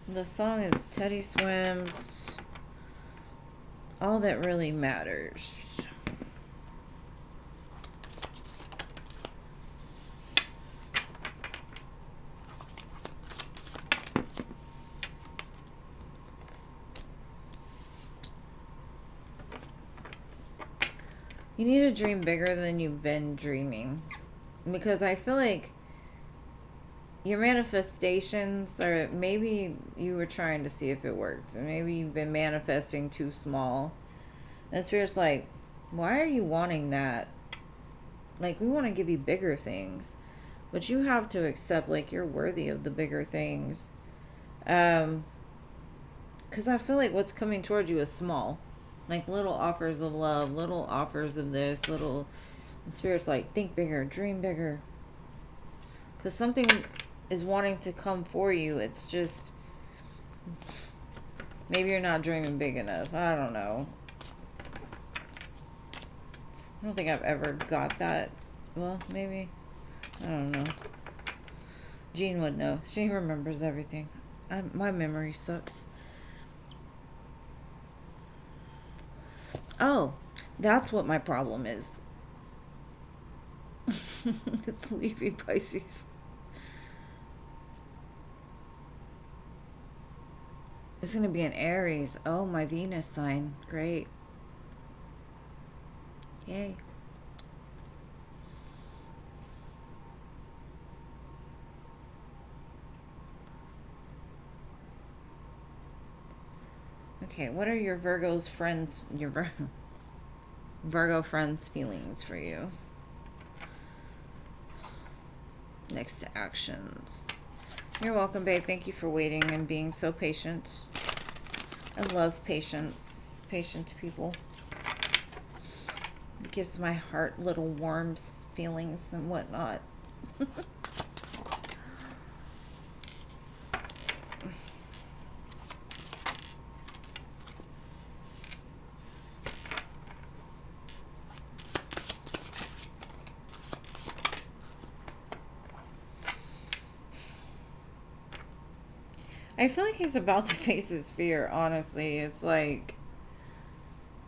The song is Teddy Swims. All that really matters. You need to dream bigger than you've been dreaming. Because I feel like your manifestations, or maybe you were trying to see if it worked. Or maybe you've been manifesting too small. And Spirit's like, why are you wanting that? Like, we want to give you bigger things. But you have to accept, like, you're worthy of the bigger things. Because I feel like what's coming towards you is small. Like, little offers of love, little offers of this, little... Spirit's like, think bigger, dream bigger. Because something is wanting to come for you. It's just... maybe you're not dreaming big enough. I don't know. I don't think I've ever got that. Well, maybe. I don't know. Jean would know. She remembers everything. My memory sucks. Oh, that's what my problem is. It's Sleepy Pisces. It's going to be an Aries. Oh, my Venus sign. Great. Yay. Okay, what are your Virgo's friends, your Virgo friends' feelings for you? Next to actions. You're welcome, babe. Thank you for waiting and being so patient. I love patience. Patient people. It gives my heart little warm feelings and whatnot. I feel like he's about to face his fear, honestly. It's like,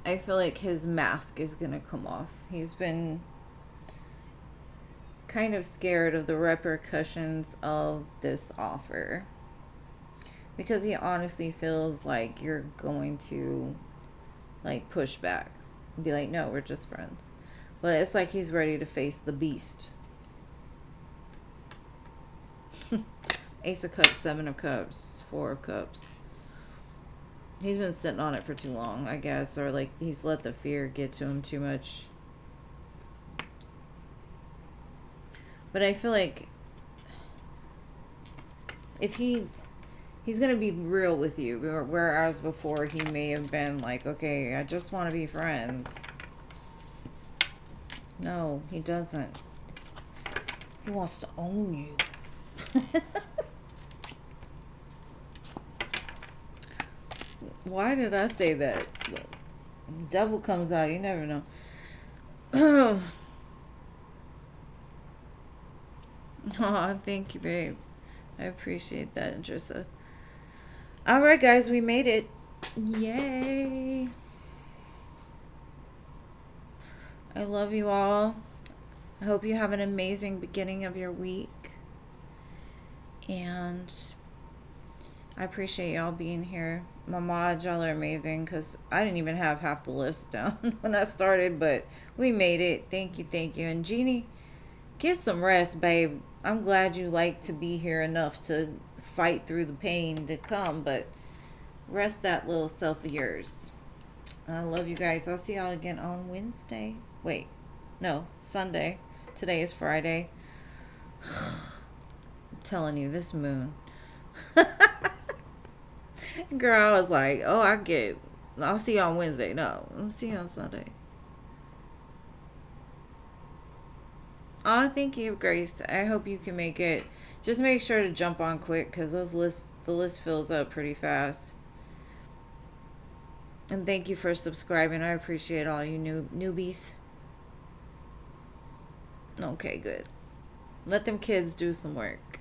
I feel like his mask is going to come off. He's been kind of scared of the repercussions of this offer. Because he honestly feels like you're going to, like, push back. And be like, no, we're just friends. But it's like he's ready to face the beast. Ace of Cups, Seven of Cups, Four of Cups. He's been sitting on it for too long, I guess. Or like he's let the fear get to him too much. But I feel like if he's going to be real with you. Whereas before he may have been like, okay, I just want to be friends. No, he doesn't. He wants to own you. Why did I say that? Devil comes out, you never know. Oh, thank you, babe. I appreciate that, Andressa. Alright, guys, we made it. Yay. I love you all. I hope you have an amazing beginning of your week. And I appreciate y'all being here. My mods, y'all are amazing, because I didn't even have half the list down when I started, but we made it. Thank you, thank you. And Jeannie, get some rest, babe. I'm glad you like to be here enough to fight through the pain to come, but rest that little self of yours. I love you guys. I'll see y'all again on Wednesday. Wait, no, Sunday. Today is Friday. I'm telling you, this moon. Girl, I was like, oh, I'll see you on Wednesday. No, I'll see you on Sunday. Oh, thank you, Grace. I hope you can make it. Just make sure to jump on quick, because the list fills up pretty fast. And thank you for subscribing. I appreciate all you newbies. Okay, good. Let them kids do some work.